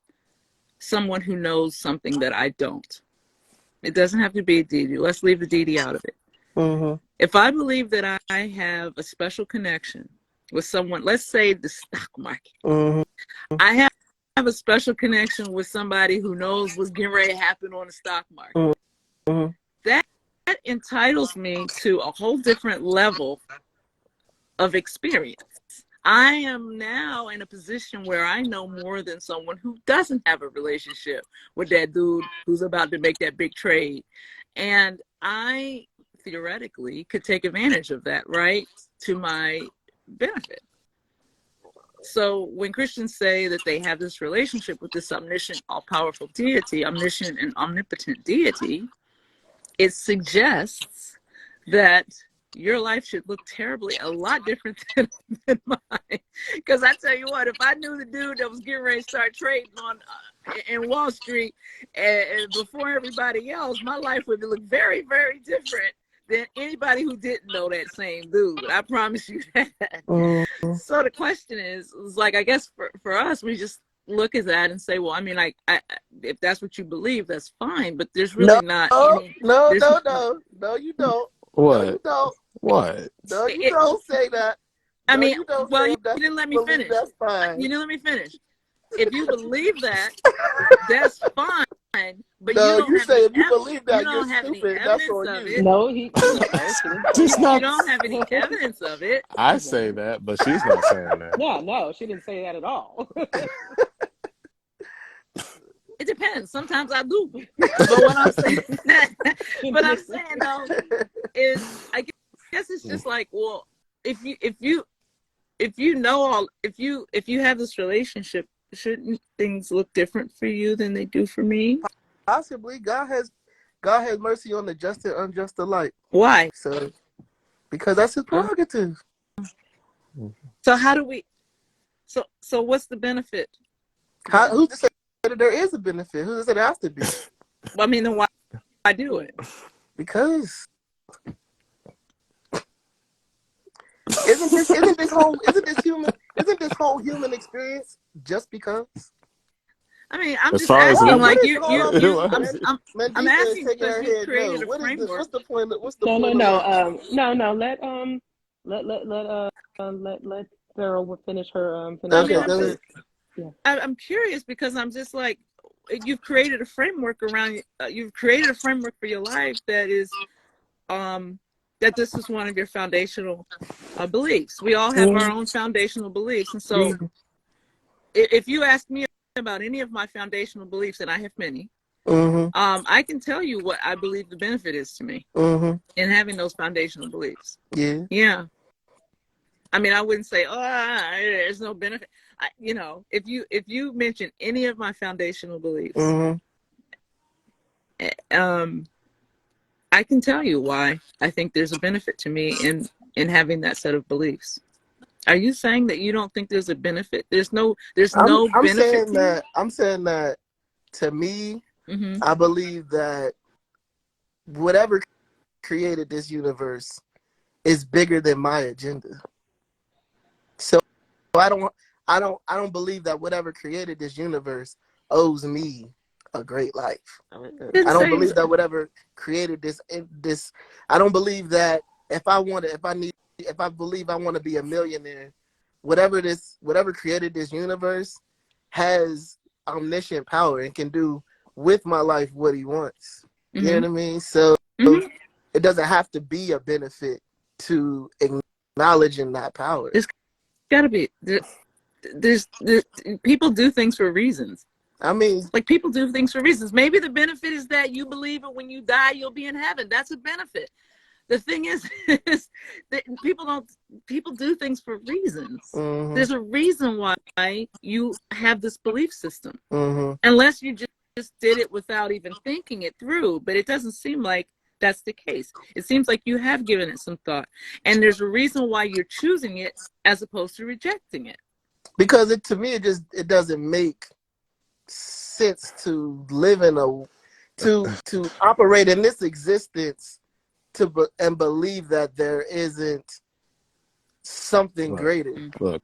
someone who knows something that I don't, it doesn't have to be a deity. Let's leave the deity out of it. If I believe that I have a special connection with someone, let's say the stock market, I have a special connection with somebody who knows what's getting ready to happen on the stock market. That entitles me to a whole different level of experience. I am now in a position where I know more than someone who doesn't have a relationship with that dude who's about to make that big trade. And I theoretically could take advantage of that, right, to my benefit. So when Christians say that they have this relationship with this omniscient, all-powerful deity, omniscient and omnipotent deity, it suggests that your life should look terribly a lot different than mine. Because I tell you what, if I knew the dude that was getting ready to start trading on in Wall Street and before everybody else, my life would look very, very different than anybody who didn't know that same dude. I promise you that. So the question is like, I guess for us, we just look at that and say, well, I mean, like, if that's what you believe, that's fine. But there's really not any. No, you don't. No, you don't. What? No, you don't. What? No, you don't say that. I mean, you don't well, say you that. didn't let me finish. That's fine. You didn't let me finish. If you believe that, that's fine. But No, you don't you have say any if you believe that, you you're don't have any stupid. That's evidence on of you. it. No, he no, she didn't say She's that. not. You don't have any evidence of it. I say that, but she's not saying that. Yeah, no, she didn't say that at all. It depends. Sometimes I do. But what I'm saying, but I'm saying though, is I guess it's just like, well, if you know all, if you have this relationship, shouldn't things look different for you than they do for me? Possibly, God has mercy on the just and unjust alike. Why? So, because that's His prerogative. So how do we? So what's the benefit? Who just said that there is a benefit? Who just said it has to be? I mean, then why do it? Because isn't this whole human experience just because? I mean, I'm As just far as asking, it- like Mandisa I'm is asking shaking her because you head created no. a framework. What's the point? What's the No, point? no. Let Farrell finish her Okay, I'm go just, yeah. I'm curious because I'm just like, you've created a framework around. You've created a framework for your life that is, that this is one of your foundational beliefs. We all have our own foundational beliefs, and so if you ask me about any of my foundational beliefs, and I have many, I can tell you what I believe the benefit is to me in having those foundational beliefs. Yeah. I mean, I wouldn't say, there's no benefit. If you mention any of my foundational beliefs, I can tell you why I think there's a benefit to me in having that set of beliefs. Are you saying that you don't think there's a benefit? There's no benefit. I'm saying that to me, I believe that whatever created this universe is bigger than my agenda. So I don't believe that whatever created this universe owes me a great life. I don't believe that whatever created this I don't believe that if I believe I want to be a millionaire, whatever created this universe has omniscient power and can do with my life what he wants. You know what I mean? So it doesn't have to be a benefit to acknowledging that power. It's gotta be. There's people do things for reasons. I mean, like, people do things for reasons. Maybe the benefit is that you believe that when you die, you'll be in heaven. That's a benefit. The thing is that people do things for reasons. There's a reason why you have this belief system. Unless you just did it without even thinking it through. But it doesn't seem like that's the case. It seems like you have given it some thought. And there's a reason why you're choosing it as opposed to rejecting it. Because to me, it doesn't make sense to live in to operate in this existence and believe that there isn't something greater. Look.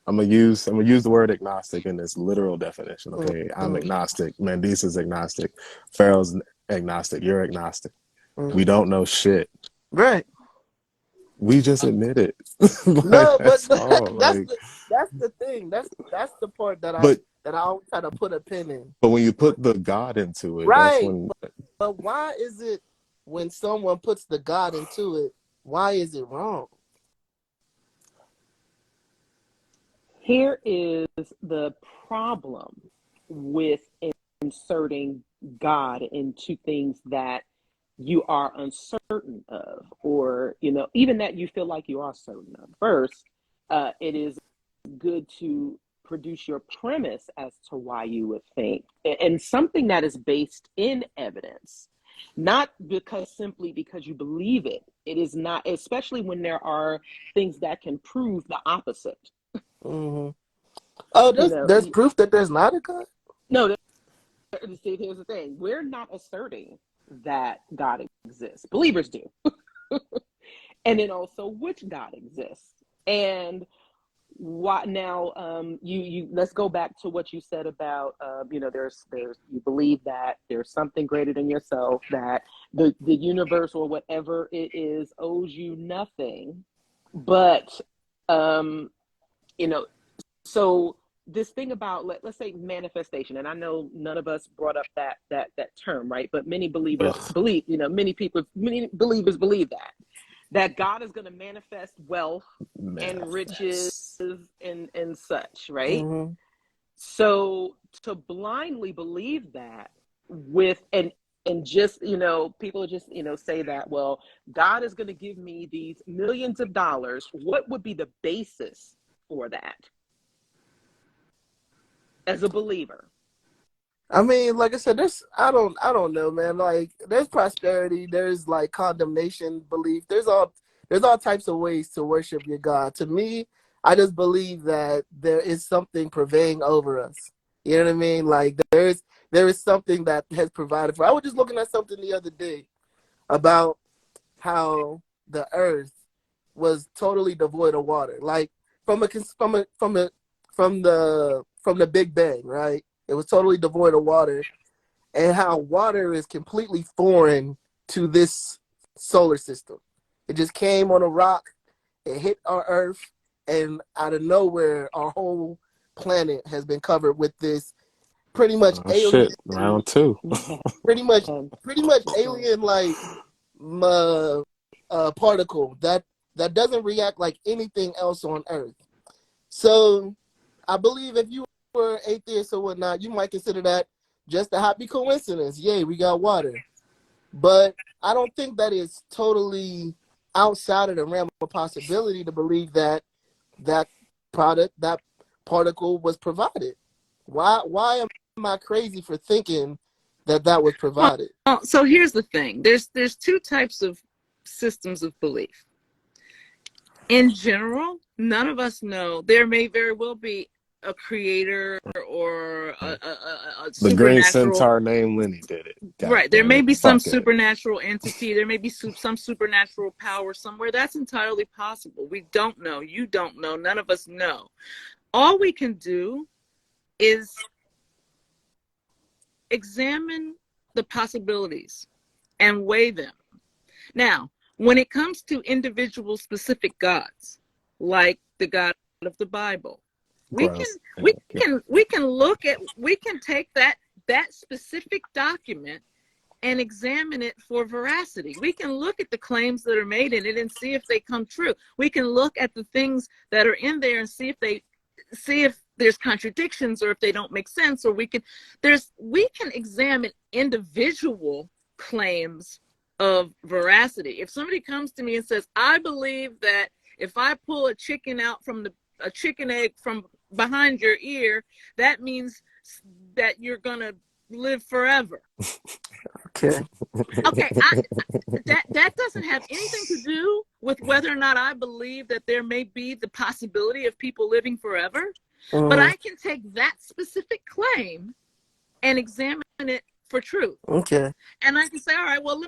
I'm gonna use the word agnostic in its literal definition. Okay, I'm agnostic. Mandisa's agnostic. Farrell's agnostic. You're agnostic. We don't know shit. Right. We just admit it. No, but that's that's the thing. That's the part that I always try to put a pin in. But when you put the God into it, right? That's when. But why is it when someone puts the God into it? Why is it wrong? Here is the problem with inserting God into things that you are uncertain of, or even that you feel like you are certain of. First, it is good to produce your premise as to why you would think, and something that is based in evidence, not simply because you believe it. It is not, especially when there are things that can prove the opposite. Oh, there's proof that there's not a God? No, see, here's the thing. We're not asserting that God exists. Believers do. And then also which God exists. And why now you let's go back to what you said about there's you believe that there's something greater than yourself, that the universe or whatever it is owes you nothing. But so this thing about let's say manifestation, and I know none of us brought up that term, right? But many believers believe, many believers believe that God is going to manifest wealth and riches and such, right? Mm-hmm. So to blindly believe that with and just people just say that, well, God is going to give me these millions of dollars. What would be the basis for that as a believer? I mean, like I said, I don't know, man. Like, there's prosperity, there's like condemnation belief. There's all types of ways to worship your God. To me, I just believe that there is something prevailing over us. You know what I mean? Like, there is something that has provided for. I was just looking at something the other day about how the earth was totally devoid of water. Like, from the Big Bang, right? It was totally devoid of water, and how water is completely foreign to this solar system. It just came on a rock, it hit our Earth, and out of nowhere, our whole planet has been covered with this pretty much alien. Shit, round two. pretty much alien like particle that doesn't react like anything else on Earth. So I believe if you were atheist or whatnot, you might consider that just a happy coincidence. Yay, we got water. But I don't think that is totally outside of the realm of possibility to believe that particle was provided. Why am I crazy for thinking that was provided? Well, so here's the thing. There's two types of systems of belief. In general, none of us know. There may very well be a creator or a The Green supernatural Centaur named Lenny did it. Right. There may be some supernatural entity. There may be some supernatural power somewhere. That's entirely possible. We don't know. You don't know. None of us know. All we can do is examine the possibilities and weigh them. Now, when it comes to individual specific gods, like the God of the Bible, we can take that specific document and examine it for veracity. We can look at the claims that are made in it and see if they come true. We can look at the things that are in there and see if there's contradictions or if they don't make sense, or we can examine individual claims of veracity. If somebody comes to me and says, I believe that if I pull a chicken egg from behind your ear, that means that you're gonna live forever. Okay. That doesn't have anything to do with whether or not I believe that there may be the possibility of people living forever. But I can take that specific claim and examine it for truth. Okay. And I can say, all right, well,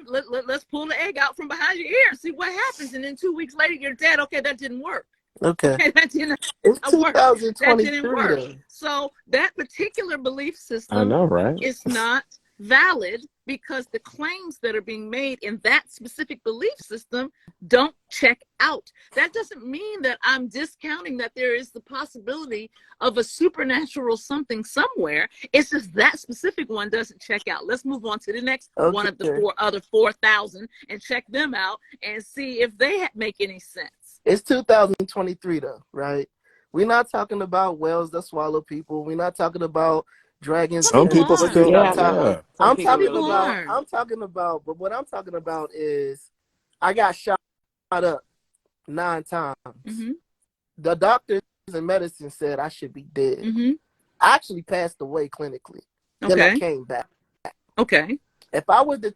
let's pull the egg out from behind your ear and see what happens. And then 2 weeks later, you're dead. Okay, that didn't work. Okay. That didn't it's work. That didn't work. Though. So that particular belief system I know, right? is not valid because the claims that are being made in that specific belief system don't check out. That doesn't mean that I'm discounting that there is the possibility of a supernatural something somewhere. It's just that specific one doesn't check out. Let's move on to the next one of the other 4,000 and check them out and see if they make any sense. It's 2023 though, right? We're not talking about whales that swallow people. We're not talking about dragons. Some people still, I'm talking about, but what I'm talking about is I got shot up 9 times. Mm-hmm. The doctors in medicine said I should be dead. Mm-hmm. I actually passed away clinically. Okay. Then I came back. Okay. If I were to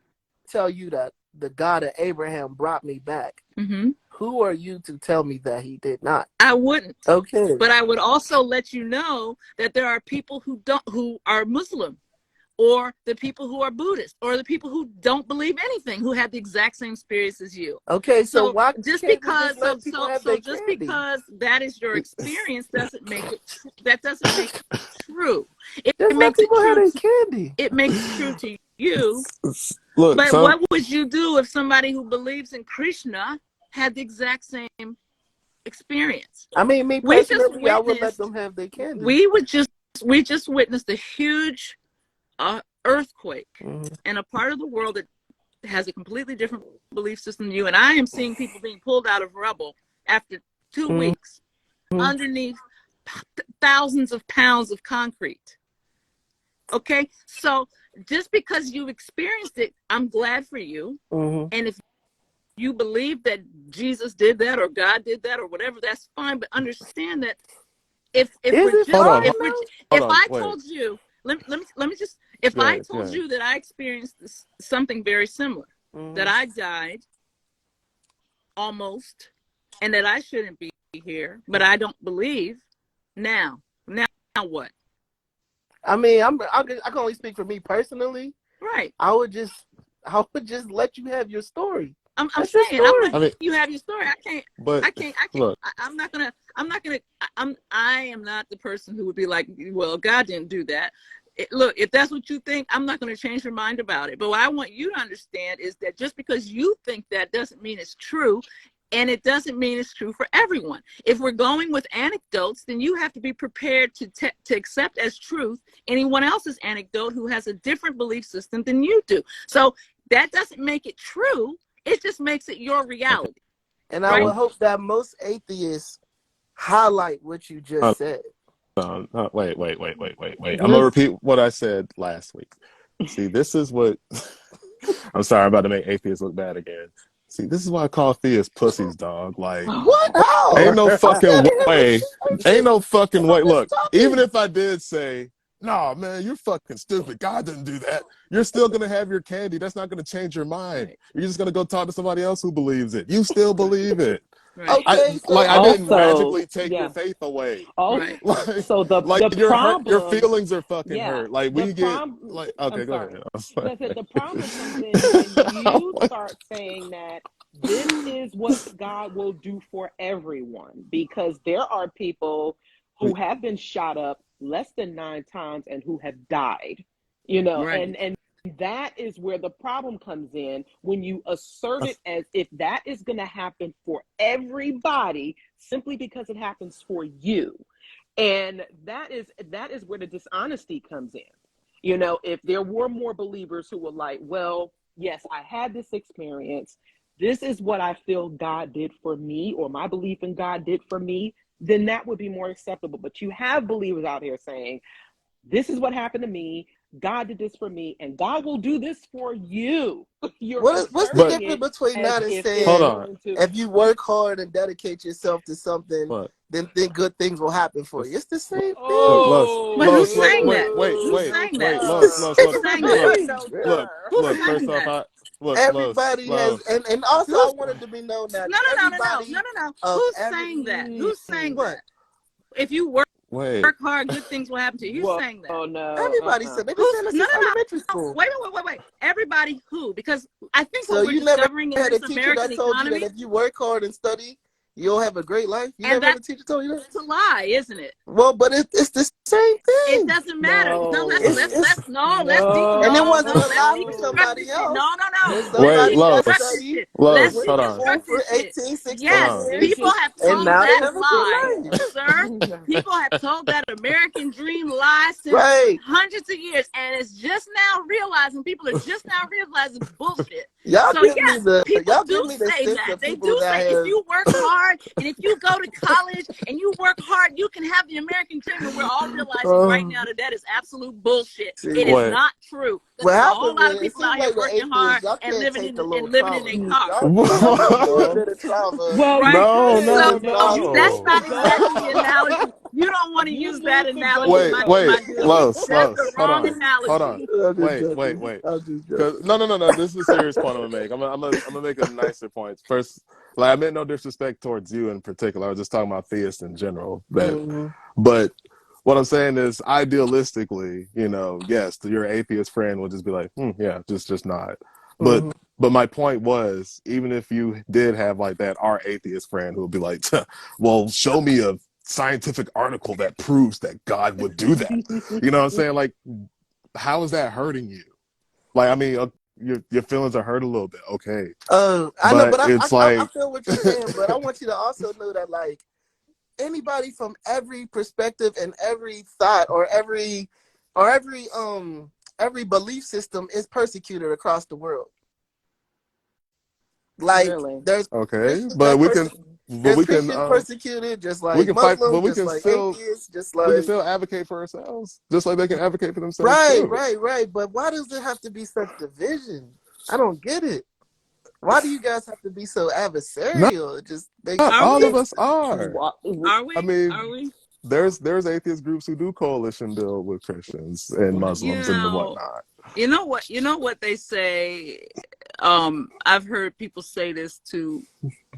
tell you that the God of Abraham brought me back, mm-hmm. who are you to tell me that he did not? I wouldn't. Okay. But I would also let you know that there are people who are Muslim or the people who are Buddhist, or the people who don't believe anything, who have the exact same experience as you. Okay, so why just can't because we just let people have their just candy? because that is your experience doesn't make it that doesn't make it true. It Just let makes it people have true. their candy. It makes it true to you. Look, But what would you do if somebody who believes in Krishna had the exact same experience? I mean, me personally, I would let them have their candy. We just witnessed a huge earthquake in a part of the world that has a completely different belief system than you. And I am seeing people being pulled out of rubble after 2 weeks underneath thousands of pounds of concrete. Okay, so just because you've experienced it, I'm glad for you. And if you believe that Jesus did that or God did that or whatever, that's fine. But understand that if I told you, let me just, if I told you that I experienced something very similar, that I died almost, and that I shouldn't be here, but I don't believe, now what? I mean, I can only speak for me personally. Right. I would just let you have your story. I'm saying, I'm letting you have your story. I can't. Look, I am not the person who would be like, well, God didn't do that. Look, if that's what you think, I'm not going to change your mind about it. But what I want you to understand is that just because you think that doesn't mean it's true. And it doesn't mean it's true for everyone. If we're going with anecdotes, then you have to be prepared to accept as truth anyone else's anecdote who has a different belief system than you do. So that doesn't make it true. It just makes it your reality. And I would hope that most atheists highlight what you just said. Wait. I'm going to repeat what I said last week. See, this is what... I'm sorry, I'm about to make atheists look bad again. See, this is why I call theists pussies, dog. Like, what? Oh. Ain't no fucking way. Ain't no fucking way. Look, even if I did say, nah, man, you're fucking stupid. God didn't do that. You're still going to have your candy. That's not going to change your mind. Right. You're just going to go talk to somebody else who believes it. You still believe it. Right. Okay, I didn't magically take your faith away. Like, so the problem, your feelings are fucking hurt. Like we get like okay, go ahead. The problem comes in when you start saying that this is what God will do for everyone, because there are people who have been shot up less than 9 times and who have died, and that is where the problem comes in, when you assert it as if that is going to happen for everybody simply because it happens for you. And that is where the dishonesty comes in. If there were more believers who were like, well, yes, I had this experience. This is what I feel God did for me, or my belief in God did for me, then that would be more acceptable. But you have believers out here saying, this is what happened to me. God did this for me, and God will do this for you. What's the difference between that and saying, if you work hard and dedicate yourself to something, then good things will happen for you? It's the same thing. But who's saying that? Look, first off, everybody has, and also I wanted to be known that no. Who's saying that? Who's saying that? If you work hard, good things will happen to you. Who's saying that? Oh no! Everybody said they've been saying this since elementary school. Wait. Everybody who? Because I think what we're discovering in this American economy, that if you work hard and study, you'll have a great life. You never had a teacher told you that? It's a lie, isn't it? Well, but it's the same thing. It doesn't matter. Let's and it wasn't a lie for somebody else. No. Wait, Los, hold on. For 18, 16 yes, years. people have told that lie, sir. People have told that American dream lie since hundreds of years, and it's just now realizing, people are just now realizing bullshit. People do say that. They do say if you work hard and if you go to college and you work hard, you can have the American dream. And we're all realizing right now that is absolute bullshit. It is not true. There's a whole lot of people out here working hard and living in their car. No. That's not exactly the analogy. You don't want to use that analogy. Los, that's the wrong analogy. Hold on. Wait. No. This is a serious point I'm gonna make. I'm gonna make a nicer point. First, I meant no disrespect towards you in particular. I was just talking about theists in general. But what I'm saying is, idealistically, you know, yes, your atheist friend will just be like, yeah, just nod. But but my point was, even if you did have like that our atheist friend who would be like, well, show me a scientific article that proves that God would do that. You know what I'm saying? Like, how is that hurting you? Like, I mean, your feelings are hurt a little bit, okay. I know, but it's I like, feel what you're saying, but I want you to also know that, like, anybody from every perspective and every thought or every belief system is persecuted across the world. Like, Really? there's okay, Christians but that we can, but there's we can, Christians persecuted, just we like can fight, but Muslims, just like atheists, just we can like still advocate for ourselves, just like they can advocate for themselves right. too. But why does there have to be such division? I don't get it. Why do you guys have to be so Not, adversarial? It just makes not Are all of we? us are. Are I we? mean, Are we? there's atheist groups who do coalition build with Christians and You Muslims and know, whatnot. you know what they say. I've heard people say this to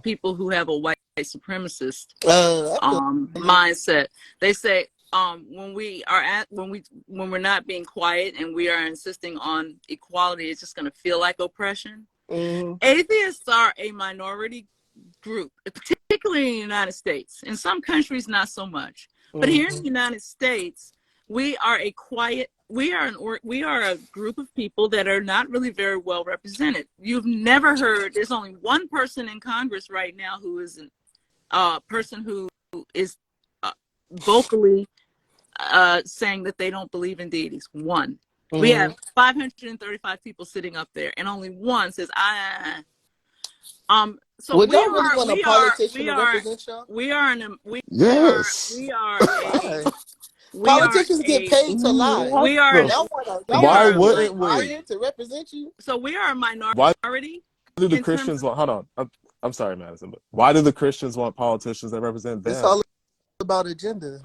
people who have a white supremacist I feel you. mindset. They say when we're not being quiet and we are insisting on equality, it's just going to feel like oppression. Atheists are a minority group, particularly in the United States. In some countries, not so much. But here in the United States, we are a group of people that are not really very well represented. You've never heard, there's only one person in Congress right now who is a person who is vocally saying that they don't believe in deities. One. We have 535 people sitting up there, and only one says, so Would y'all really want a politician to represent y'all? Yes. Politicians get paid to lie. What the? Why want a wouldn't we? liar to represent you? So we are a Why minority do the in terms Christians of, want? Hold on, I'm sorry, Madison, but why do the Christians want politicians that represent It's them? all about agenda.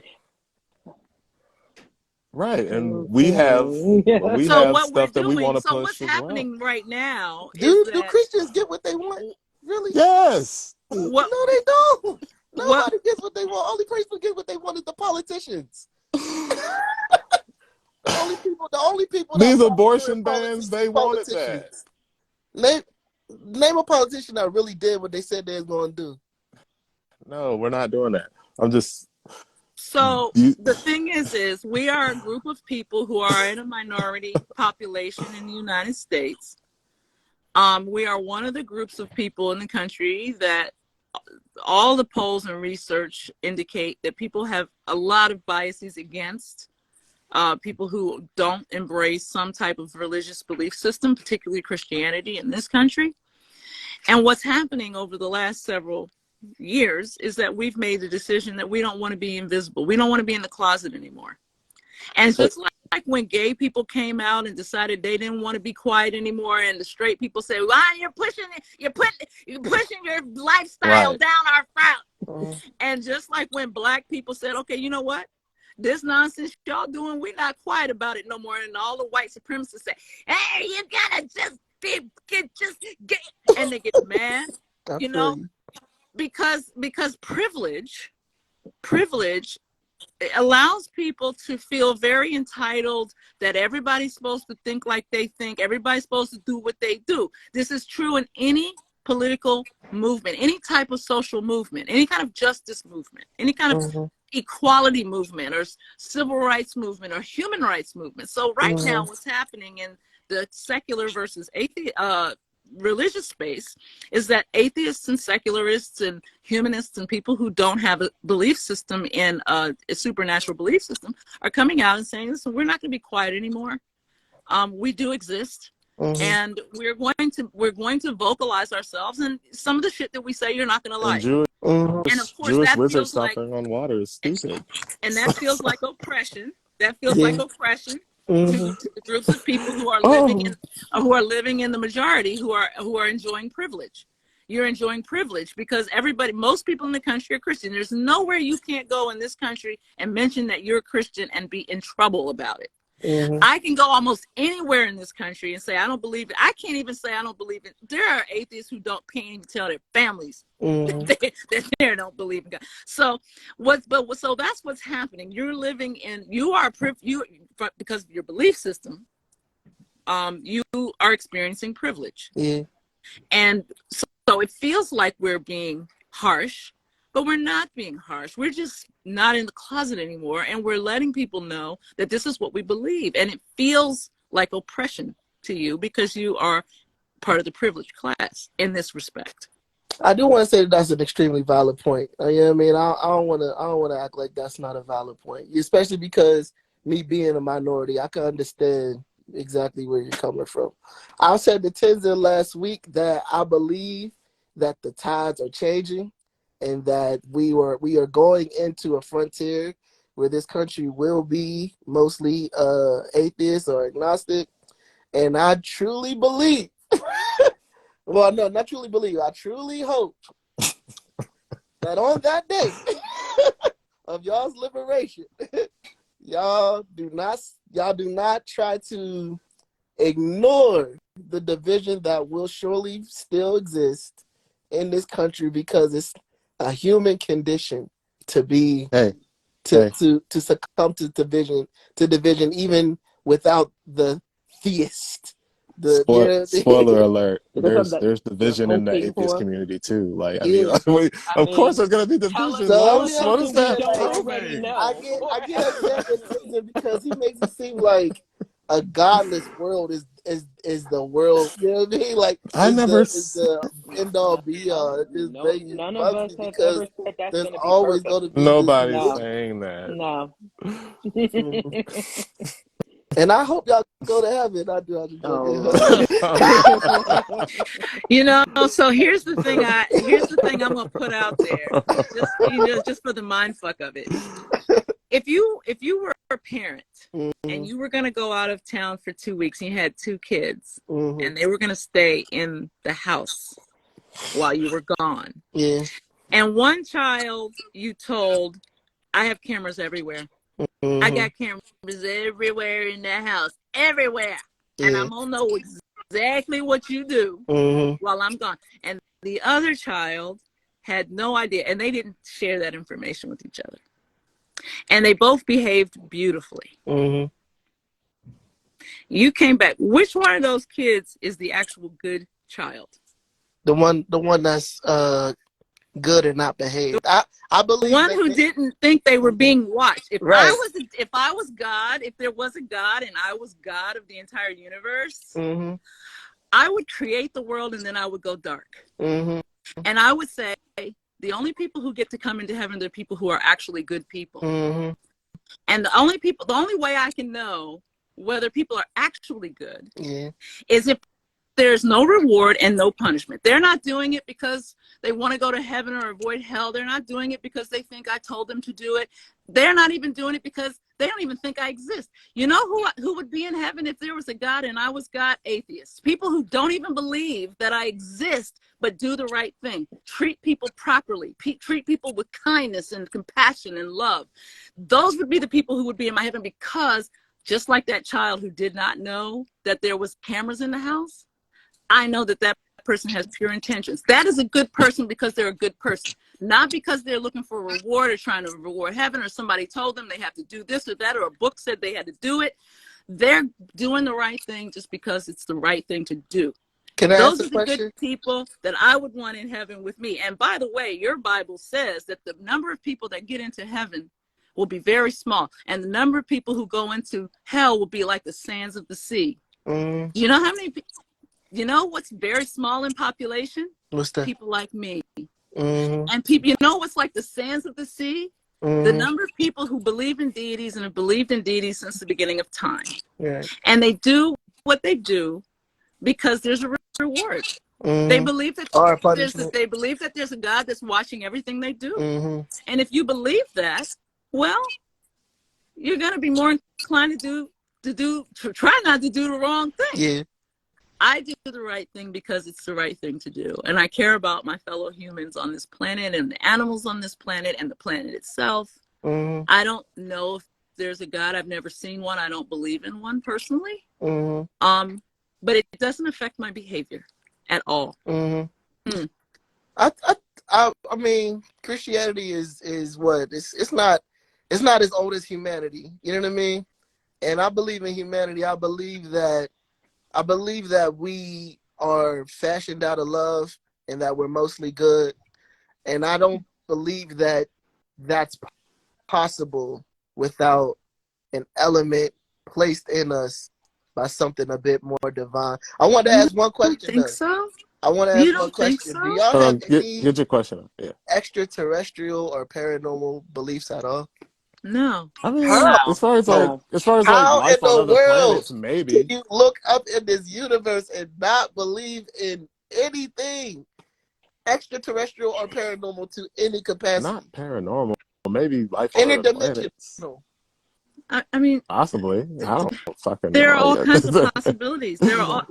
Right, and we have so what we're stuff that we want doing. to So push what's as well. happening right now is Do that Christians get what they want? Really? Yes. what No, they don't. what Nobody gets what they want. Only Christians get what they want is the politicians. The only people that These prosper in abortion politics bans, is they wanted that. politicians. Name a politician that really did what they said they was going to do. No, we're not doing that. I'm just So the thing is we are a group of people who are in a minority population in the United States. We are one of the groups of people in the country that all the polls and research indicate that people have a lot of biases against people who don't embrace some type of religious belief system, particularly Christianity in this country. And what's happening over the last several years is that we've made the decision that we don't want to be invisible. We don't want to be in the closet anymore. And just like when gay people came out and decided they didn't want to be quiet anymore, and the straight people say, "Well, you're pushing your lifestyle down our throat." And just like when black people said, "Okay, you know what? This nonsense y'all doing, we're not quiet about it no more." And all the white supremacists say, "Hey, you gotta just get," and they get mad, you know, because privilege allows people to feel very entitled, that everybody's supposed to think like they think, everybody's supposed to do what they do. This is true in any political movement, any type of social movement, any kind of justice movement, any kind of equality movement or civil rights movement or human rights movement. So right now what's happening in the secular versus religious space is that atheists and secularists and humanists and people who don't have a belief system in a supernatural belief system are coming out and saying, listen, we're not going to be quiet anymore. We do exist. And we're going to vocalize ourselves, and some of the shit that we say you're not going to like. And of course Jewish that wizard feels like, stomping on water is stupid. and that feels like oppression. That feels like oppression to the groups of people who are living in the majority, who are enjoying privilege. You're enjoying privilege because most people in the country are Christian. There's nowhere you can't go in this country and mention that you're a Christian and be in trouble about it. I can go almost anywhere in this country and say I don't believe it. I can't even say I don't believe it. There are atheists who can't even tell their families that they don't believe in God. So so that's what's happening. You're living in because of your belief system. You are experiencing privilege. Yeah. And so it feels like we're being harsh, but we're not being harsh. We're just not in the closet anymore. And we're letting people know that this is what we believe. And it feels like oppression to you because you are part of the privileged class in this respect. I do want to say that that's an extremely valid point. You know what I mean? I don't want to act like that's not a valid point, especially because me being a minority, I can understand exactly where you're coming from. I said to Tenzen last week that I believe that the tides are changing and that we are going into a frontier where this country will be mostly atheist or agnostic. And I truly believe, well, no, not truly believe, I truly hope that on that day of y'all's liberation, y'all do not try to ignore the division that will surely still exist in this country, because it's a human condition to be to succumb to division even without the theist. Spoiler alert. There's The division in the hoping atheist for. community too. Like, I mean, Yeah. I of course mean, there's gonna be tell division. us So What tell is us I'm what is something we saying, that don't like, already proving? I know. get upset with Tenzen because he makes it seem like a godless world is the world. You know what I mean? Like I is never. the end all be all. It None of bugs us me have because ever said that's there's going to be always perfect. going to be this Nobody's No, division. saying that. no. And I hope y'all go to heaven. I do. I just Oh joking. Lord. So here's the thing I'm gonna put out there, just for the mind fuck of it. If you were a parent and you were gonna go out of town for 2 weeks and you had 2 kids and they were gonna stay in the house while you were gone, Yeah. and one child you told, I have cameras everywhere. I got cameras everywhere in the house, everywhere. And I'm going to know exactly what you do while I'm gone. And the other child had no idea, and they didn't share that information with each other. And they both behaved beautifully. You came back. Which one of those kids is the actual good child? The one that's good and not behaved. I The believe one that who didn't think they were being watched. If right. I was God, if there was a God and I was God of the entire universe, I would create the world and then I would go dark. And I would say the only people who get to come into heaven are people who are actually good people. And the only way I can know whether people are actually good is if there's no reward and no punishment. They're not doing it because they want to go to heaven or avoid hell. They're not doing it because they think I told them to do it. They're not even doing it because they don't even think I exist. You know who would be in heaven if there was a God and I was God? Atheists. People who don't even believe that I exist, but do the right thing. Treat people properly. Treat people with kindness and compassion and love. Those would be the people who would be in my heaven, because just like that child who did not know that there was cameras in the house, I know that that person has pure intentions. That is a good person because they're a good person, not because they're looking for a reward or trying to reward heaven, or somebody told them they have to do this or that, or a book said they had to do it. They're doing the right thing just because it's the right thing to do. Can I Those ask are a the question? good people that I would want in heaven with me. And by the way, your Bible says that the number of people that get into heaven will be very small, and the number of people who go into hell will be like the sands of the sea. You know how many people? You know what's very small in population? What's that? People like me. And people, you know what's like the sands of the sea? The number of people who believe in deities and have believed in deities since the beginning of time. And they do what they do because there's a reward. They believe that there's a God that's watching everything they do. And if you believe that, well, you're going to be more inclined to try not to do the wrong thing. Yeah. I do the right thing because it's the right thing to do. And I care about my fellow humans on this planet and the animals on this planet and the planet itself. I don't know if there's a God. I've never seen one. I don't believe in one personally. Mm-hmm. But it doesn't affect my behavior at all. Mm-hmm. I mean, Christianity is what it's not as old as humanity. You know what I mean? And I believe in humanity. I believe that we are fashioned out of love and that we're mostly good. And I don't believe that that's possible without an element placed in us by something a bit more divine. I want to ask one question. You don't think so? I want to ask one question. So? Do y'all have any get your question? Yeah. extraterrestrial or paranormal beliefs at all? No. I mean, How? as far as like How life in on the other world planets, maybe. can you look up in this universe and not believe in anything extraterrestrial or paranormal to any capacity? Not paranormal. Maybe life on other planets. Interdimensional. I mean, Possibly. I don't fucking there are know all yet. kinds of possibilities. There are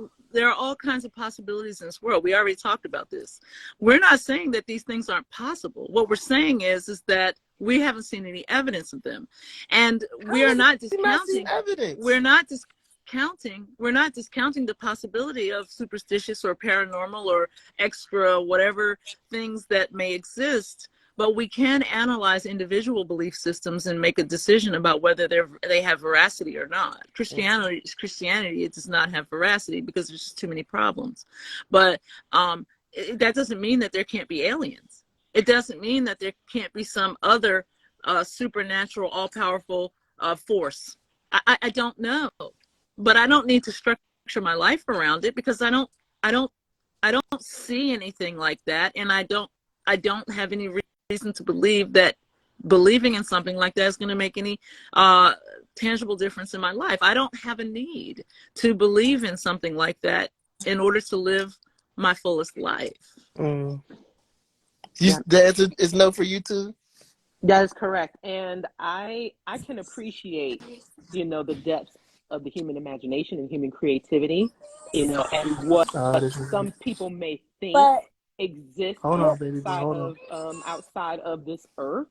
all kinds of possibilities in this world. We already talked about this. We're not saying that these things aren't possible. What we're saying is that we haven't seen any evidence of them, and we are not discounting evidence. We're not discounting the possibility of superstitious or paranormal or extra whatever things that may exist. But we can analyze individual belief systems and make a decision about whether they have veracity or not. Christianity, it does not have veracity because there's just too many problems. But that doesn't mean that there can't be aliens. It doesn't mean that there can't be some other supernatural, all-powerful force. I don't know, but I don't need to structure my life around it because I don't see anything like that, and I don't have any reason to believe that believing in something like that is going to make any tangible difference in my life. I don't have a need to believe in something like that in order to live my fullest life. The answer is no for you too? That is correct. And I can appreciate, the depths of the human imagination and human creativity, and what some people may think exists outside of this earth.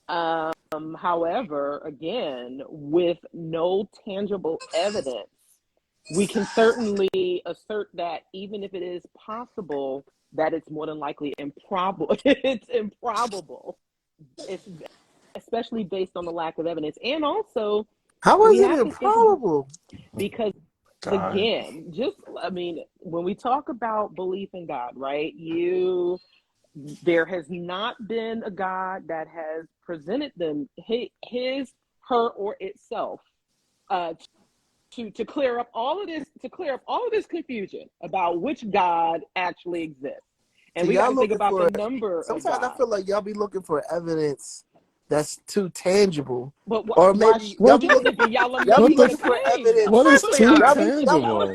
However, again, with no tangible evidence, we can certainly assert that even if it is possible, that it's more than likely improbable. It's improbable. It's especially based on the lack of evidence. And also, how is it improbable? Because God. again, when we talk about belief in God, right? There has not been a God that has presented them his, her, or itself to clear up all of this confusion about which God actually exists. And we got to think about the number. Sometimes I feel like y'all be looking for evidence that's too tangible, but or maybe y'all be looking for evidence. What is too tangible?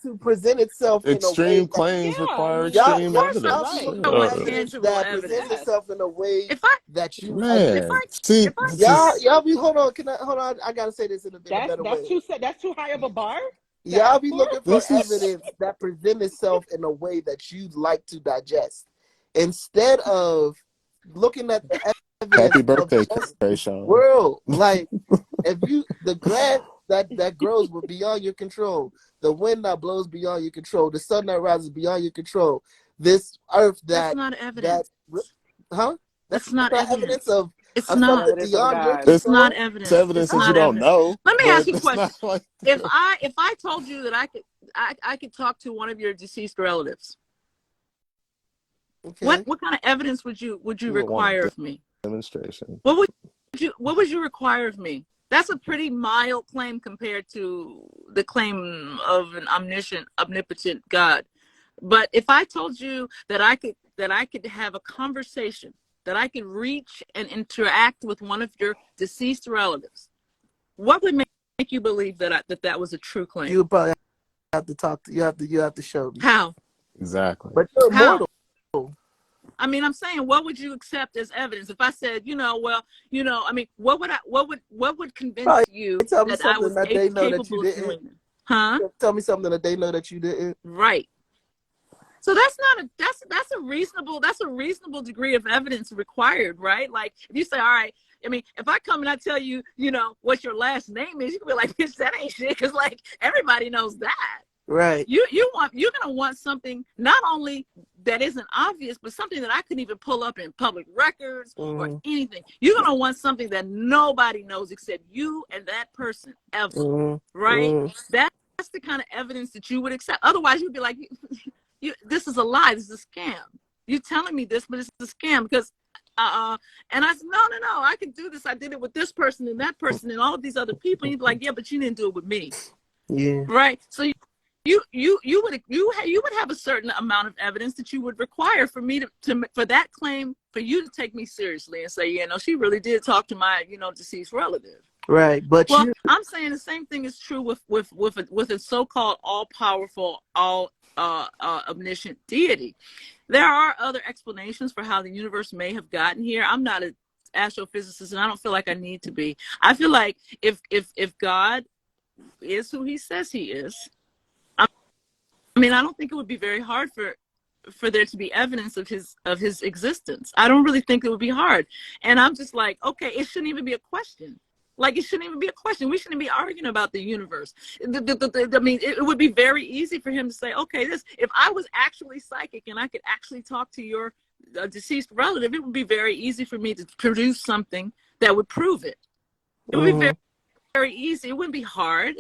To present itself extreme in a way claims require extreme evidence. That presents itself in a way that you y'all be hold on. I gotta say this in a better way. That's too high of a bar. Y'all be looking for evidence that presents itself in a way that you'd like to digest, instead of looking at the evidence. Happy birthday, Krayshawn. World, like if the grass that grows beyond your control, the wind that blows beyond your control, the sun that rises beyond your control, this earth that's not evidence. That's not evidence of. It's not. Beyond your control. It's not evidence. It's evidence that you don't know. Let me ask you a question. If I told you that I could talk to one of your deceased relatives, what kind of evidence would you require of me? Demonstration. What would you require of me? That's a pretty mild claim compared to the claim of an omnipotent God. But if I told you that I could have a conversation, that I could reach and interact with one of your deceased relatives, what would make you believe that was a true claim? You would probably have to talk to you have to show me. How? Exactly. But you're immortal. I mean, I'm saying, what would you accept as evidence? If I said, what would convince you that I was capable of doing it? Huh? Tell me something that they know that you didn't. Right. So that's a reasonable degree of evidence required, right? Like if you say, all right, I mean, if I come and I tell you, you know, what your last name is, you can be like, bitch, that ain't shit, because like everybody knows that. Right. You're gonna want something not only that isn't obvious, but something that I couldn't even pull up in public records or anything. You're gonna want something that nobody knows except you and that person ever, right? That's the kind of evidence that you would accept. Otherwise, you'd be like, this is a lie. This is a scam. You're telling me this, but it's a scam because, and I said, no, I can do this. I did it with this person and that person and all of these other people. And you'd be like, yeah, but you didn't do it with me. Yeah. Right. So you would have a certain amount of evidence that you would require for me to for that claim, for you to take me seriously and say, yeah, no, she really did talk to my, you know, deceased relative. Right. But well, I'm saying the same thing is true with a so-called all-powerful, omniscient deity. There are other explanations for how the universe may have gotten here. I'm not an astrophysicist, and I don't feel like I need to be. I feel like if God is who he says he is, I mean, I don't think it would be very hard for there to be evidence of his existence. I don't really think it would be hard. And I'm just like, okay, it shouldn't even be a question. Like, it shouldn't even be a question. We shouldn't be arguing about the universe. I mean, it would be very easy for him to say, okay, if I was actually psychic and I could actually talk to your deceased relative, it would be very easy for me to produce something that would prove it. It would be very, very easy. It wouldn't be hard.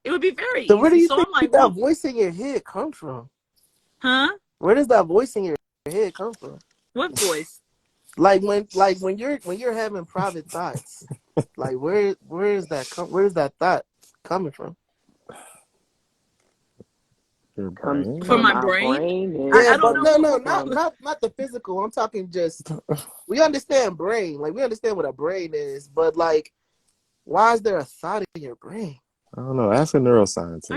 It would be very easy. So where do you think I'm like, that voice in your head come from? Huh? Where does that voice in your head come from? What voice? Like when you're having private thoughts, like where is that thought coming from? Your brain? From my brain? Yeah, but no, not the physical. I'm talking just, we understand brain, like we understand what a brain is, but like, why is there a thought in your brain? I don't know. Ask a neuroscientist.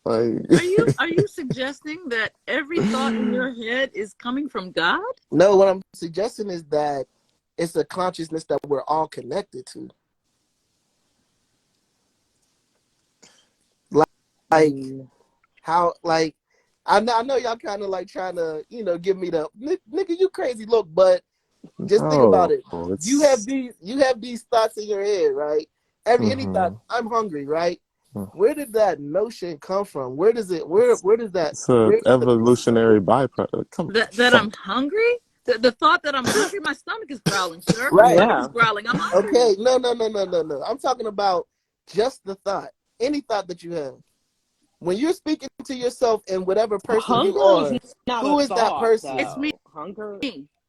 Are you suggesting that every thought in your head is coming from God? No, what I'm suggesting is that it's a consciousness that we're all connected to. Like how, like, I know y'all kind of like trying to, you know, give me the nigga, you crazy look, but just think about it. You have these thoughts in your head, right? Any thought, I'm hungry, right? Where did that notion come from? Where does that? It's an evolutionary byproduct. That I'm hungry? The thought that I'm hungry, my stomach is growling, sir. Right. My stomach is growling. I'm hungry. Okay, no. I'm talking about just the thought. Any thought that you have. When you're speaking to yourself and whatever person you are, who is that person? Though. It's me. Hunger.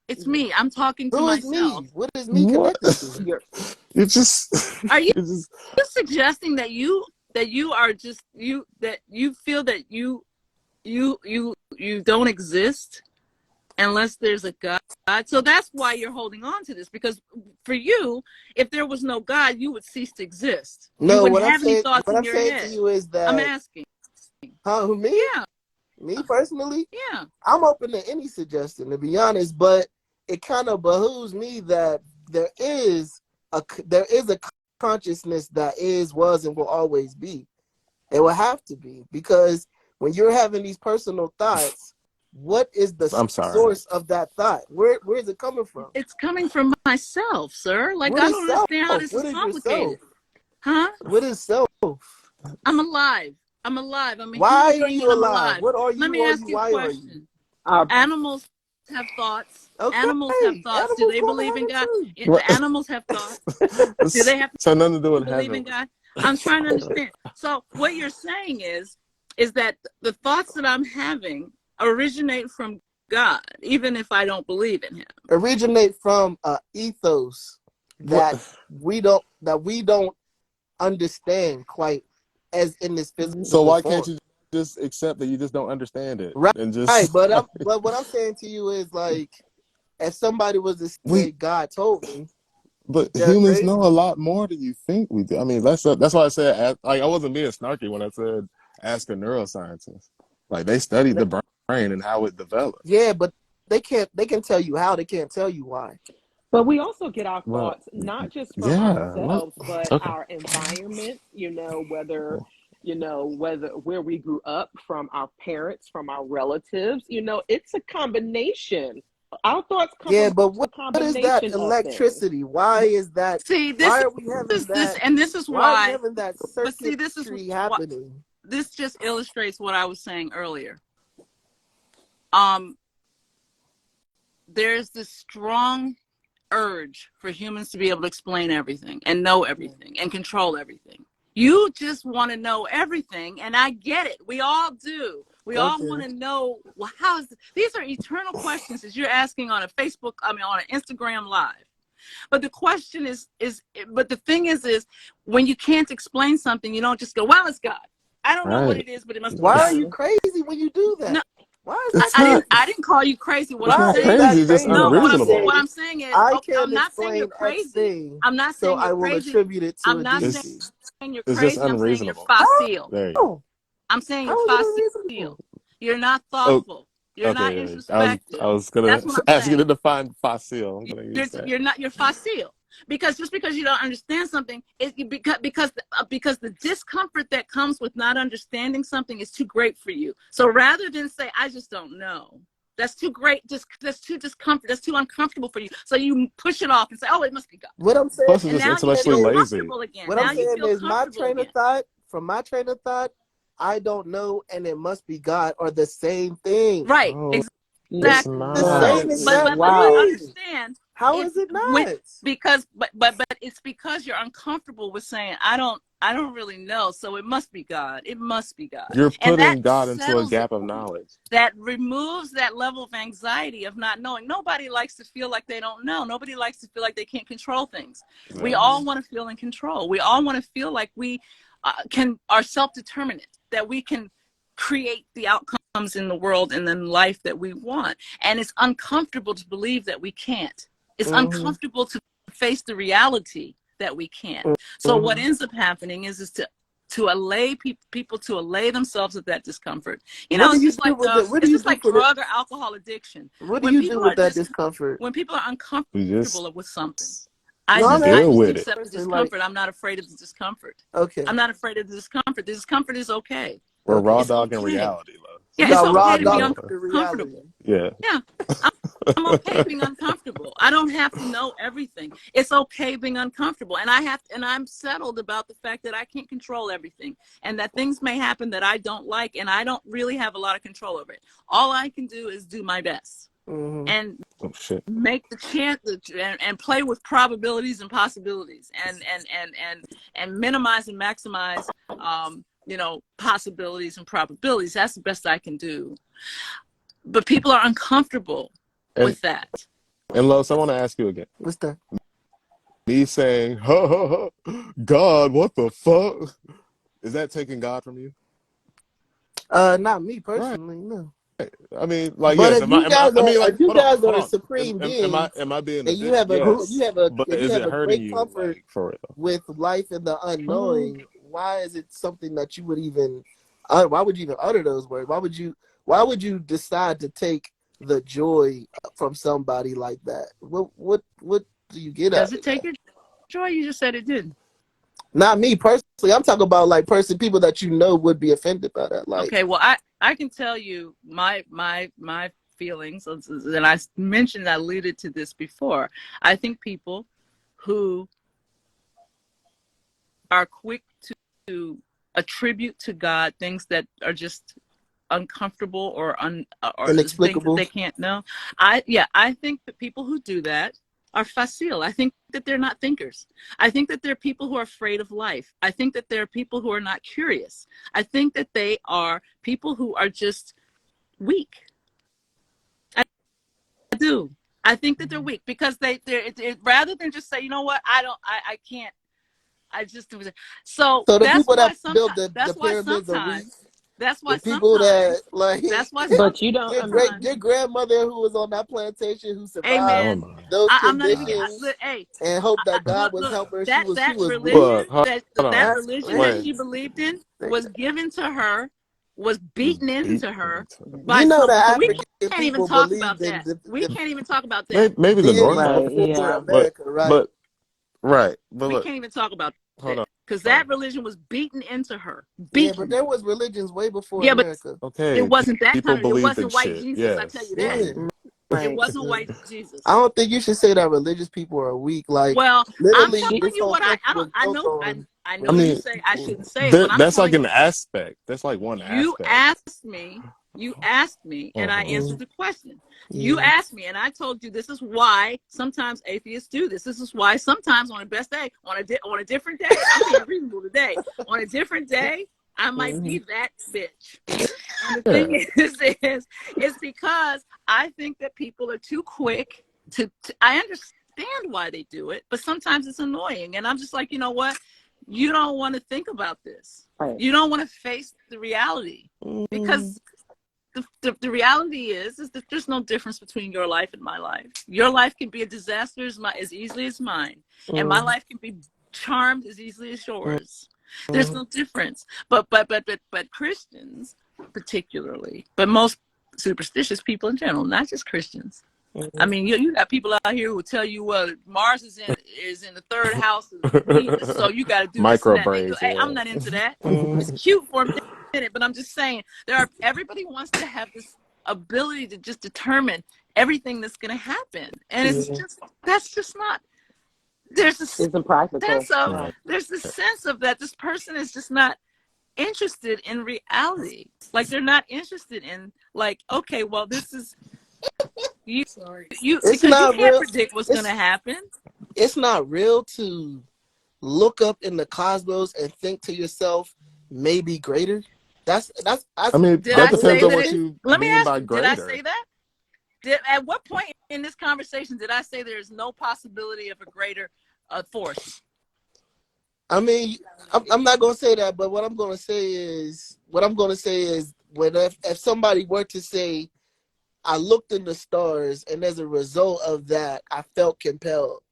It's me. I'm talking to who is myself. Me? What is me connected to? You just are you suggesting that you are just that you feel that you don't exist unless there's a God? So that's why you're holding on to this, because for you, if there was no God, you would cease to exist. No, you wouldn't what have I'm any saying, thoughts what in I'm your saying head. to you is that I'm asking. Huh? Who, me? Yeah. Me personally? Yeah. I'm open to any suggestion, to be honest, but it kind of behooves me that there is a consciousness that is, was, and will always be. It will have to be, because when you're having these personal thoughts, what is the source of that thought? Where is it coming from? It's coming from myself, sir. Like, I don't understand how this is complicated. Huh? What is self? I'm alive. I'm alive. I'm why are you alive? What are you? Let me ask you a question. Animals have thoughts. Okay. Animals have thoughts. Do they believe in God? The animals have thoughts. Do they have nothing to do with believe in God? I'm trying to understand. So what you're saying is that the thoughts that I'm having originate from God, even if I don't believe in him. Originate from ethos that we don't understand quite as in this physical. So why can't you just accept that you just don't understand it? Right. And just right. But what I'm saying to you is, like, if somebody was to say God told me. But humans know a lot more than you think we do. I mean, that's why I said, like, I wasn't being snarky when I said ask a neuroscientist. Like, they studied the brain and how it develops. Yeah, but they can tell you how, they can't tell you why. But we also get our thoughts not just from ourselves, but our environment, you know, whether you know, where we grew up, from our parents, from our relatives. You know, it's a combination. Our thoughts come Yeah, from but a what is that combination of things. electricity? Why is that? See, Why are we having this, that? and this is Why are we why. having that But see, this is circuitry what happening? this just illustrates what I was saying earlier. There's this strong urge for humans to be able to explain everything and know everything and control everything. You just want to know everything, and I get it. We all do. We all want to know, well, these are eternal questions that you're asking on a Facebook, on an Instagram Live. But the question but the thing is when you can't explain something, you don't just go, well, it's God. I don't know what it is, but it must be God. Why are you crazy when you do that? No, why is I didn't call you crazy. What It's I'm not saying crazy, is, it's just no, unreasonable. what I'm saying is, I okay, can't I'm not saying you're explain X crazy. thing, I'm not so saying you're I will crazy. attribute it to I'm a not deity. saying you're It's just crazy. I'm saying you're unreasonable. facile. There you go. I'm saying you're How is it facile. unreasonable? You're not Oh, thoughtful. You're not okay. I introspective. was gonna That's what I'm ask you to saying. define facile. I'm gonna use that. You're facile. Because just because you don't understand something, because the discomfort that comes with not understanding something is too great for you. So rather than say, I just don't know, that's too great. That's too discomfort. That's too uncomfortable for you. So you push it off and say, oh, it must be God. What I'm saying, Plus, it's And just now you intellectually feel lazy. comfortable again. what Now I'm you saying feel is my comfortable train of again. thought. From my train of thought, I don't know, and it must be God, are the same thing. Right. Oh, Exactly. it's The not. same But exact Wow. thing. understand, How is it not? but it's because you're uncomfortable with saying I don't really know, so it must be God. It must be God. You're And that putting God into a settles it. gap of knowledge. That removes that level of anxiety of not knowing. Nobody likes to feel like they don't know. Nobody likes to feel like they can't control things. Yeah. We all want to feel in control. We all want to feel like we are self-determinate, that we can create the outcomes in the world and in life that we want. And it's uncomfortable to believe that we can't. It's uncomfortable to face the reality that we can't. So what ends up happening is to allay people to allay themselves of that discomfort. You know, it's just like drug or alcohol addiction. What do you do with that discomfort? When people are We uncomfortable with something, No, I I'm just deal with it. accept the discomfort. I'm not afraid of the discomfort. Okay. I'm not afraid of the discomfort. The discomfort is okay. We're raw It's dog in okay. reality, love. Yeah, it's raw okay to be dog in reality. uncomfortable. Yeah. Yeah. I'm okay being uncomfortable. I don't have to know everything. It's okay being uncomfortable. And I'm settled about the fact that I can't control everything, and that things may happen that I don't like, and I don't really have a lot of control over it. All I can do is do my best and make the chance and play with probabilities and possibilities and minimize and maximize possibilities and probabilities. That's the best I can do. But people are uncomfortable with that. And Los, I want to ask you again. What's that? Me saying, ha, ha, ha, God, what the fuck? Is that taking God from you? Not me personally, no. I mean, like, but yes. if you guys are supreme beings, am I being? And you have a hurting great comfort for real? with life and the unknowing. Why is it something that you would even? Why would you even utter those words? Why would you decide to take the joy from somebody like that? What do you get out of it? Does it take your joy? You just said it did. Not me personally. I'm talking about like people that you know would be offended by that. Like, okay, well, I can tell you my feelings, and I alluded to this before. I think people who are quick to attribute to God things that are just uncomfortable or inexplicable, things that they can't know. I think that people who do that are facile. I think that they're not thinkers. I think that they're people who are afraid of life. I think that they're people who are not curious. I think that they are people who are just weak. I do. I think that they're weak because they're rather than just say, you know what, I can't. I just do it. So the that's people why that build the that's why pyramids are weak. sometimes. That's why the people sometimes. that like. That's why. But you don't. Your grandmother who was on that plantation who survived Amen. those I'm not even. conditions Hey, and hope that God was look, helping her. that She was religion weak. that religion that she believed in was given to her, was beaten into her by that so we African can't even people talk about believed in that. We can't even talk about that. Maybe the North before yeah. America, right? but we can't even talk about that because that religion was beaten into her. Yeah, but there was religions way before Yeah, but America. Okay, it wasn't that people kind of. It believed in wasn't white shit. Jesus. I tell Yes. you that. Yeah. Right. It wasn't white Jesus. I don't think you should say that religious people are weak. Like, Well, I'm literally, telling this you whole what I country was don't. I built know. on I know I you mean, religious say I people. shouldn't say it, but I'm that's like telling an aspect. That's like one you. aspect. You asked me, and I answered the question. You Yeah. asked me, and I told you this is why sometimes atheists do this. This is why sometimes on the best day, on a different day, I'm being reasonable today. On a different day, I might be that bitch. And the thing is because I think that people are too quick to I understand why they do it, but sometimes it's annoying. And I'm just like, you know what? You don't want to think about this. Right. You don't want to face the reality. Because the reality is that there's no difference between your life and my life. Your life can be a disaster as easily as mine. And my life can be charmed as easily as yours. There's no difference. But Christians particularly, but most superstitious people in general, not just Christians. I mean, you got people out here who tell you, well, Mars is in the third house of Venus, so you got to do this and that. And hey, I'm not into that. It's cute for a minute, but I'm just saying everybody wants to have this ability to just determine everything that's going to happen, and that's just not. There's a sense of there's this sense of that this person is just not interested in reality. Like they're not interested in like, okay, well, this is you because you can't predict what's going to happen. It's not real to look up in the cosmos and think to yourself, maybe greater. I mean, that depends on what you mean by greater. Did I say that? At what point in this conversation did I say there's no possibility of a greater force? I mean, I'm not going to say that, but what I'm going to say is when if somebody were to say, I looked in the stars and as a result of that, I felt compelled.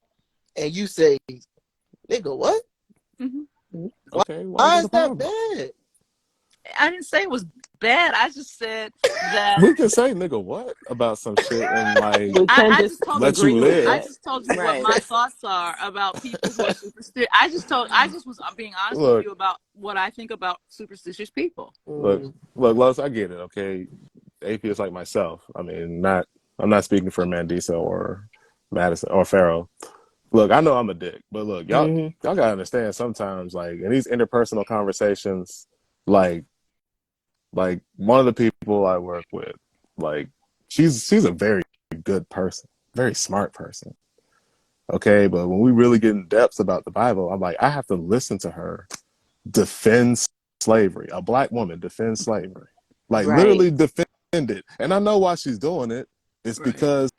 And you say, nigga, what? Mm-hmm. Okay, why is that bad? I didn't say it was bad. I just said that we can say nigga what about some shit and like I just told let you live. I just told you what my thoughts are about people who are superstitious. I just was being honest with you about what I think about superstitious people. Look, Los, I get it, okay? Atheists like myself. I mean, I'm not speaking for Mandisa or Madison or Pharaoh. Look, I know I'm a dick, but look, y'all gotta understand sometimes, like in these interpersonal conversations, like one of the people I work with, like she's a very good person, very smart person. Okay, but when we really get in depths about the Bible, I'm like, I have to listen to her defend slavery. A black woman defends slavery, like literally defend it. And I know why she's doing it. It's because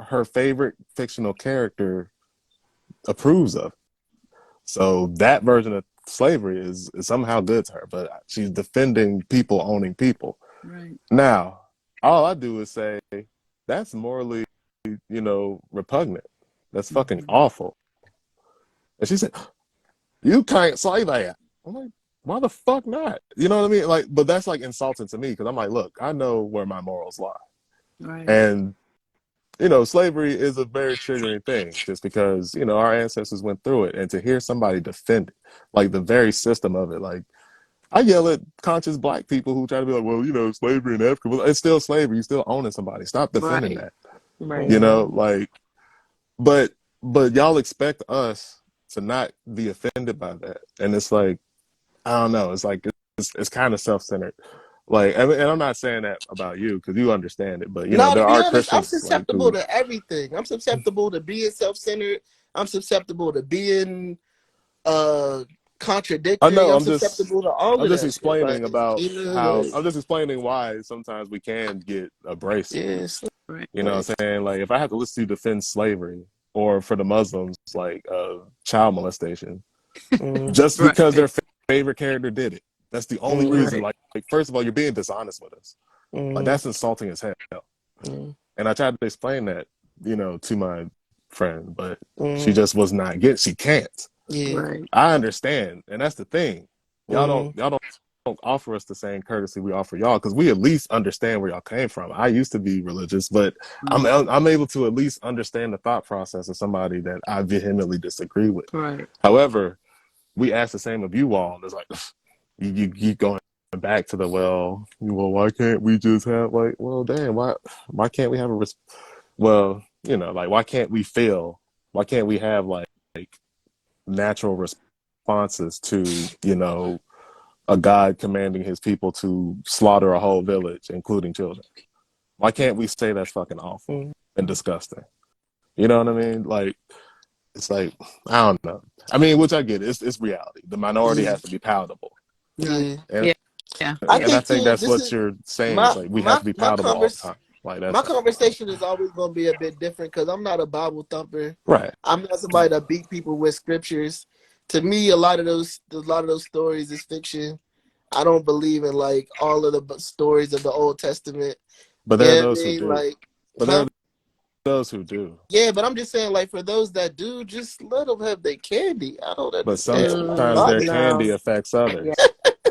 her favorite fictional character approves of it. So that version of slavery is somehow good to her, but she's defending people owning people. Right. Now, all I do is say that's morally, repugnant. That's fucking awful. And she said, you can't say that. I'm like, why the fuck not? You know what I mean? Like, but that's like insulting to me because I'm like, look, I know where my morals lie. Right. And slavery is a very triggering thing just because, our ancestors went through it. And to hear somebody defend it, like the very system of it, like I yell at conscious black people who try to be like, well, slavery in Africa, well, it's still slavery. You're still owning somebody. Stop defending that. Right. But y'all expect us to not be offended by that. And it's like, I don't know. It's like, it's kind of self-centered. Like, and I'm not saying that about you because you understand it, but there are honest, Christians. I'm susceptible to everything. I'm susceptible to being self-centered. I'm susceptible to being contradictory. I know. I'm susceptible to all of that. I'm just explaining shit. about I'm just explaining why sometimes we can get abrasive. Yes. You know what I'm saying? Like, if I have to listen to you defend slavery or for the Muslims, like child molestation, just because their favorite character did it. That's the only reason. Like, first of all, you're being dishonest with us. Like, that's insulting as hell. And I tried to explain that, to my friend, but she just was not getting. She can't. Yeah. Right. I understand, and that's the thing. Y'all don't offer us the same courtesy we offer y'all because we at least understand where y'all came from. I used to be religious, but I'm able to at least understand the thought process of somebody that I vehemently disagree with. Right. However, we ask the same of you all. It's like you keep going back to the why can't we just have like, well, damn, why can't we have well, you know, like why can't we feel? Why can't we have like natural responses to, you know, a God commanding his people to slaughter a whole village, including children? Why can't we say that's fucking awful and disgusting? You know what I mean? Like, it's like, I don't know. I mean, which I get, it's reality. The minority has to be palatable. Yeah. And, Yeah. and I think too, that's what you're saying. It's like we have to be palatable all the time. Like my conversation is always going to be a bit different because I'm not a Bible thumper. Right. I'm not somebody that beat people with scriptures. To me, a lot of those stories is fiction. I don't believe in like all of the stories of the Old Testament. But there are those who do. Like, there are those who do. Yeah, but I'm just saying, like, for those that do, just let them have their candy. I don't understand. But sometimes their candy affects others.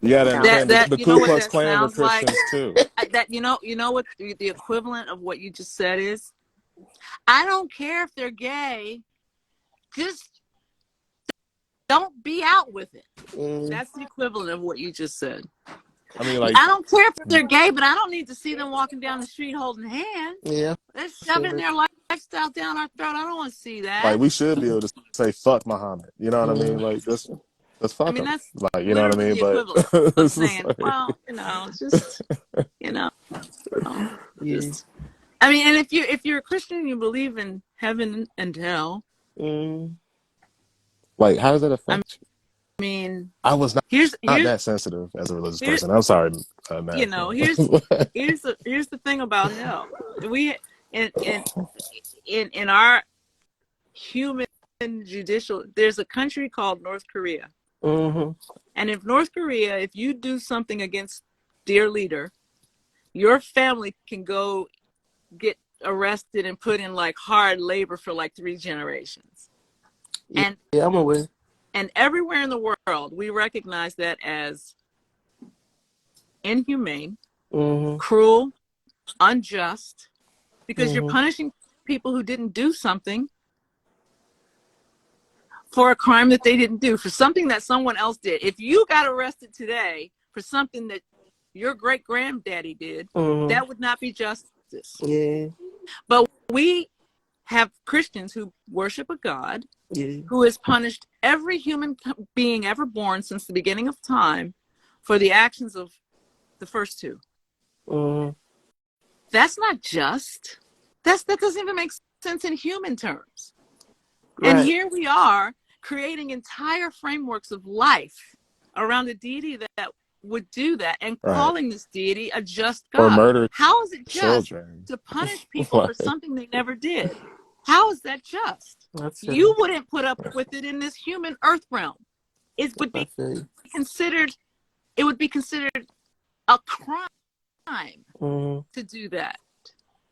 You gotta understand the Ku Klux Klan were Christians too. That you know what the equivalent of what you just said is? I don't care if they're gay, just don't be out with it. That's the equivalent of what you just said. I mean, like, I don't care if they're gay, but I don't need to see them walking down the street holding hands. Yeah, they're shoving their lifestyle down our throat. I don't want to see that. Like, we should be able to say "fuck Muhammad." You know what I mean? Like, just fuck him. That's like, you know what I mean? But saying, like, well, you know, just you know, just. I mean, and if you're a Christian, you believe in heaven and hell. Like, how does that affect you? I mean, I was not here's that sensitive as a religious person. I'm sorry, Matt. You know, here's the thing about hell. We in our human judicial, there's a country called North Korea, and if you do something against their leader, your family can go get arrested and put in like hard labor for like 3 generations. Yeah, I'm aware. And everywhere in the world, we recognize that as inhumane, cruel, unjust, because you're punishing people who didn't do something for a crime that they didn't do, for something that someone else did. If you got arrested today for something that your great-granddaddy did, that would not be justice. Yeah. But we have Christians who worship a God who has punished every human being ever born since the beginning of time for the actions of the first 2. That's not just. That doesn't even make sense in human terms. Right. And here we are creating entire frameworks of life around a deity that would do that and calling this deity a just God. Or murder. How is it just children to punish people for something they never did? How is that just? You wouldn't put up with it in this human earth realm. It would be considered a crime to do that.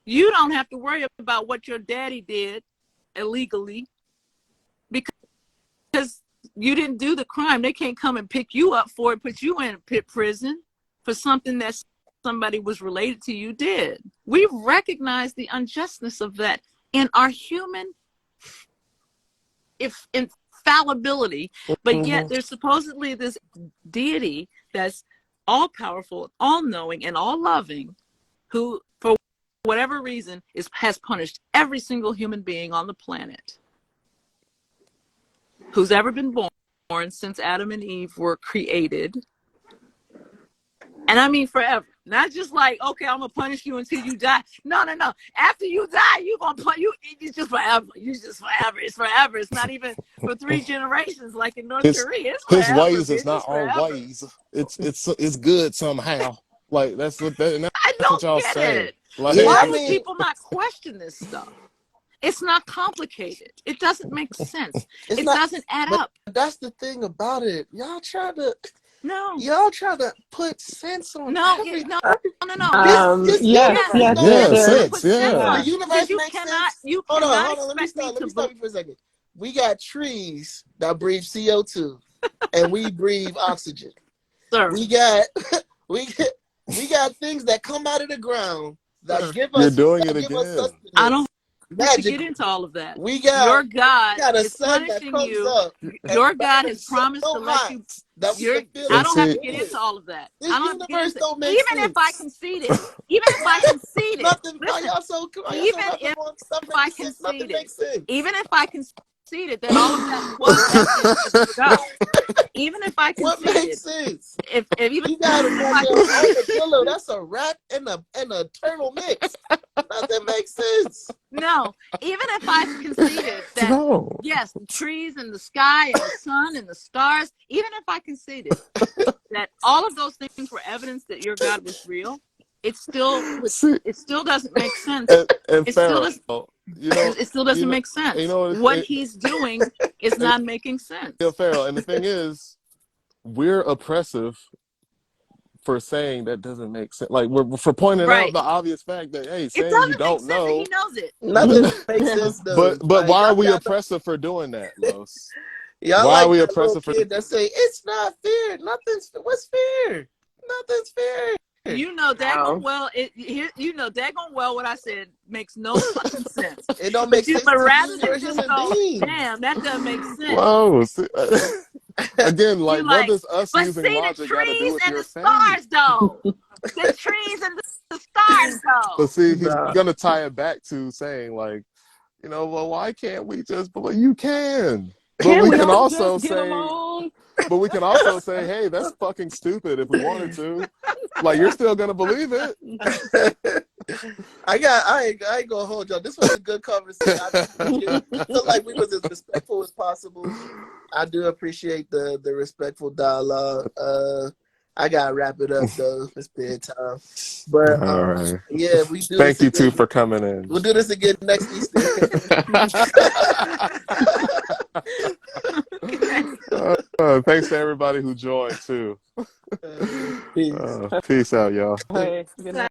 You don't have to worry about what your daddy did illegally because you didn't do the crime. They can't come and pick you up for it, put you in prison for something that somebody was related to you did. We recognize the unjustness of that in our human infallibility, but yet there's supposedly this deity that's all-powerful, all-knowing, and all-loving, who, for whatever reason, has punished every single human being on the planet who's ever been born since Adam and Eve were created. And I mean forever. Not just like, okay, I'm going to punish you until you die. No. After you die, you're going to punish you. It's just forever. It's forever. It's not even for 3 generations like in North Korea. It's his forever. ways is not our ways. It's good somehow. Like, that's what y'all say. Like, why would people not question this stuff? It's not complicated. It doesn't make sense. It doesn't add up. That's the thing about it. Y'all try to put sense on everything. No. Yes. Sense. The universe makes sense. Hold on. Let me stop you for a second. We got trees that breathe CO2, and we breathe oxygen. Sir. We got things that come out of the ground that give us. You're doing it again. I don't to get into all of that. We Your God got a is sun that punishing comes you. up. Your God has promised to let you. I don't have to get into all of that. This I don't have to get universe into don't make even sense. if I conceded. Even if I conceded. Nothing. Listen, Y'all so even if I sense, conceded, nothing makes sense. even if I conceded that all of that was evidence that you're God. Even if I conceded, what makes sense? If even you got a if I goddamn conceded, armadillo, that's a rat and a turtle mix. Nothing makes sense. No, even if I conceded that, yes, the trees and the sky and the sun and the stars, even if I conceded that all of those things were evidence that your God was real, it still doesn't make sense. And It still Pharaoh, doesn't. It still doesn't make sense. What he's doing is not making sense. Pharaoh, and the thing is, we're oppressive for saying that doesn't make sense. Like we're for pointing out the obvious fact that saying you don't know, he knows it. Nothing makes sense though. But why are we oppressive for doing that, Los? Y'all why like are we that oppressive little kid that say it's not fair. What's fair? Nothing's fair. You know daggone well. Daggone well what I said makes no fucking sense. It don't make sense. But to rather you, than just go, damn, that doesn't make sense. Whoa. Again, like, what like, does us using logic got to do with your saying? Stars, though. The trees and the stars, though. But see, he's gonna tie it back to saying, like, well, why can't we just believe? You can. But we can also say, but we can also say, hey, that's fucking stupid if we wanted to. Like, you're still gonna believe it. I ain't gonna hold y'all. This was a good conversation. I feel like we was as respectful as possible. I do appreciate the respectful dialogue. I gotta wrap it up though. It's bedtime. But all right. Yeah, we do. Thank you too for coming in. We'll do this again next Easter. Thanks to everybody who joined too. Peace. Peace out, y'all. Hey, good night.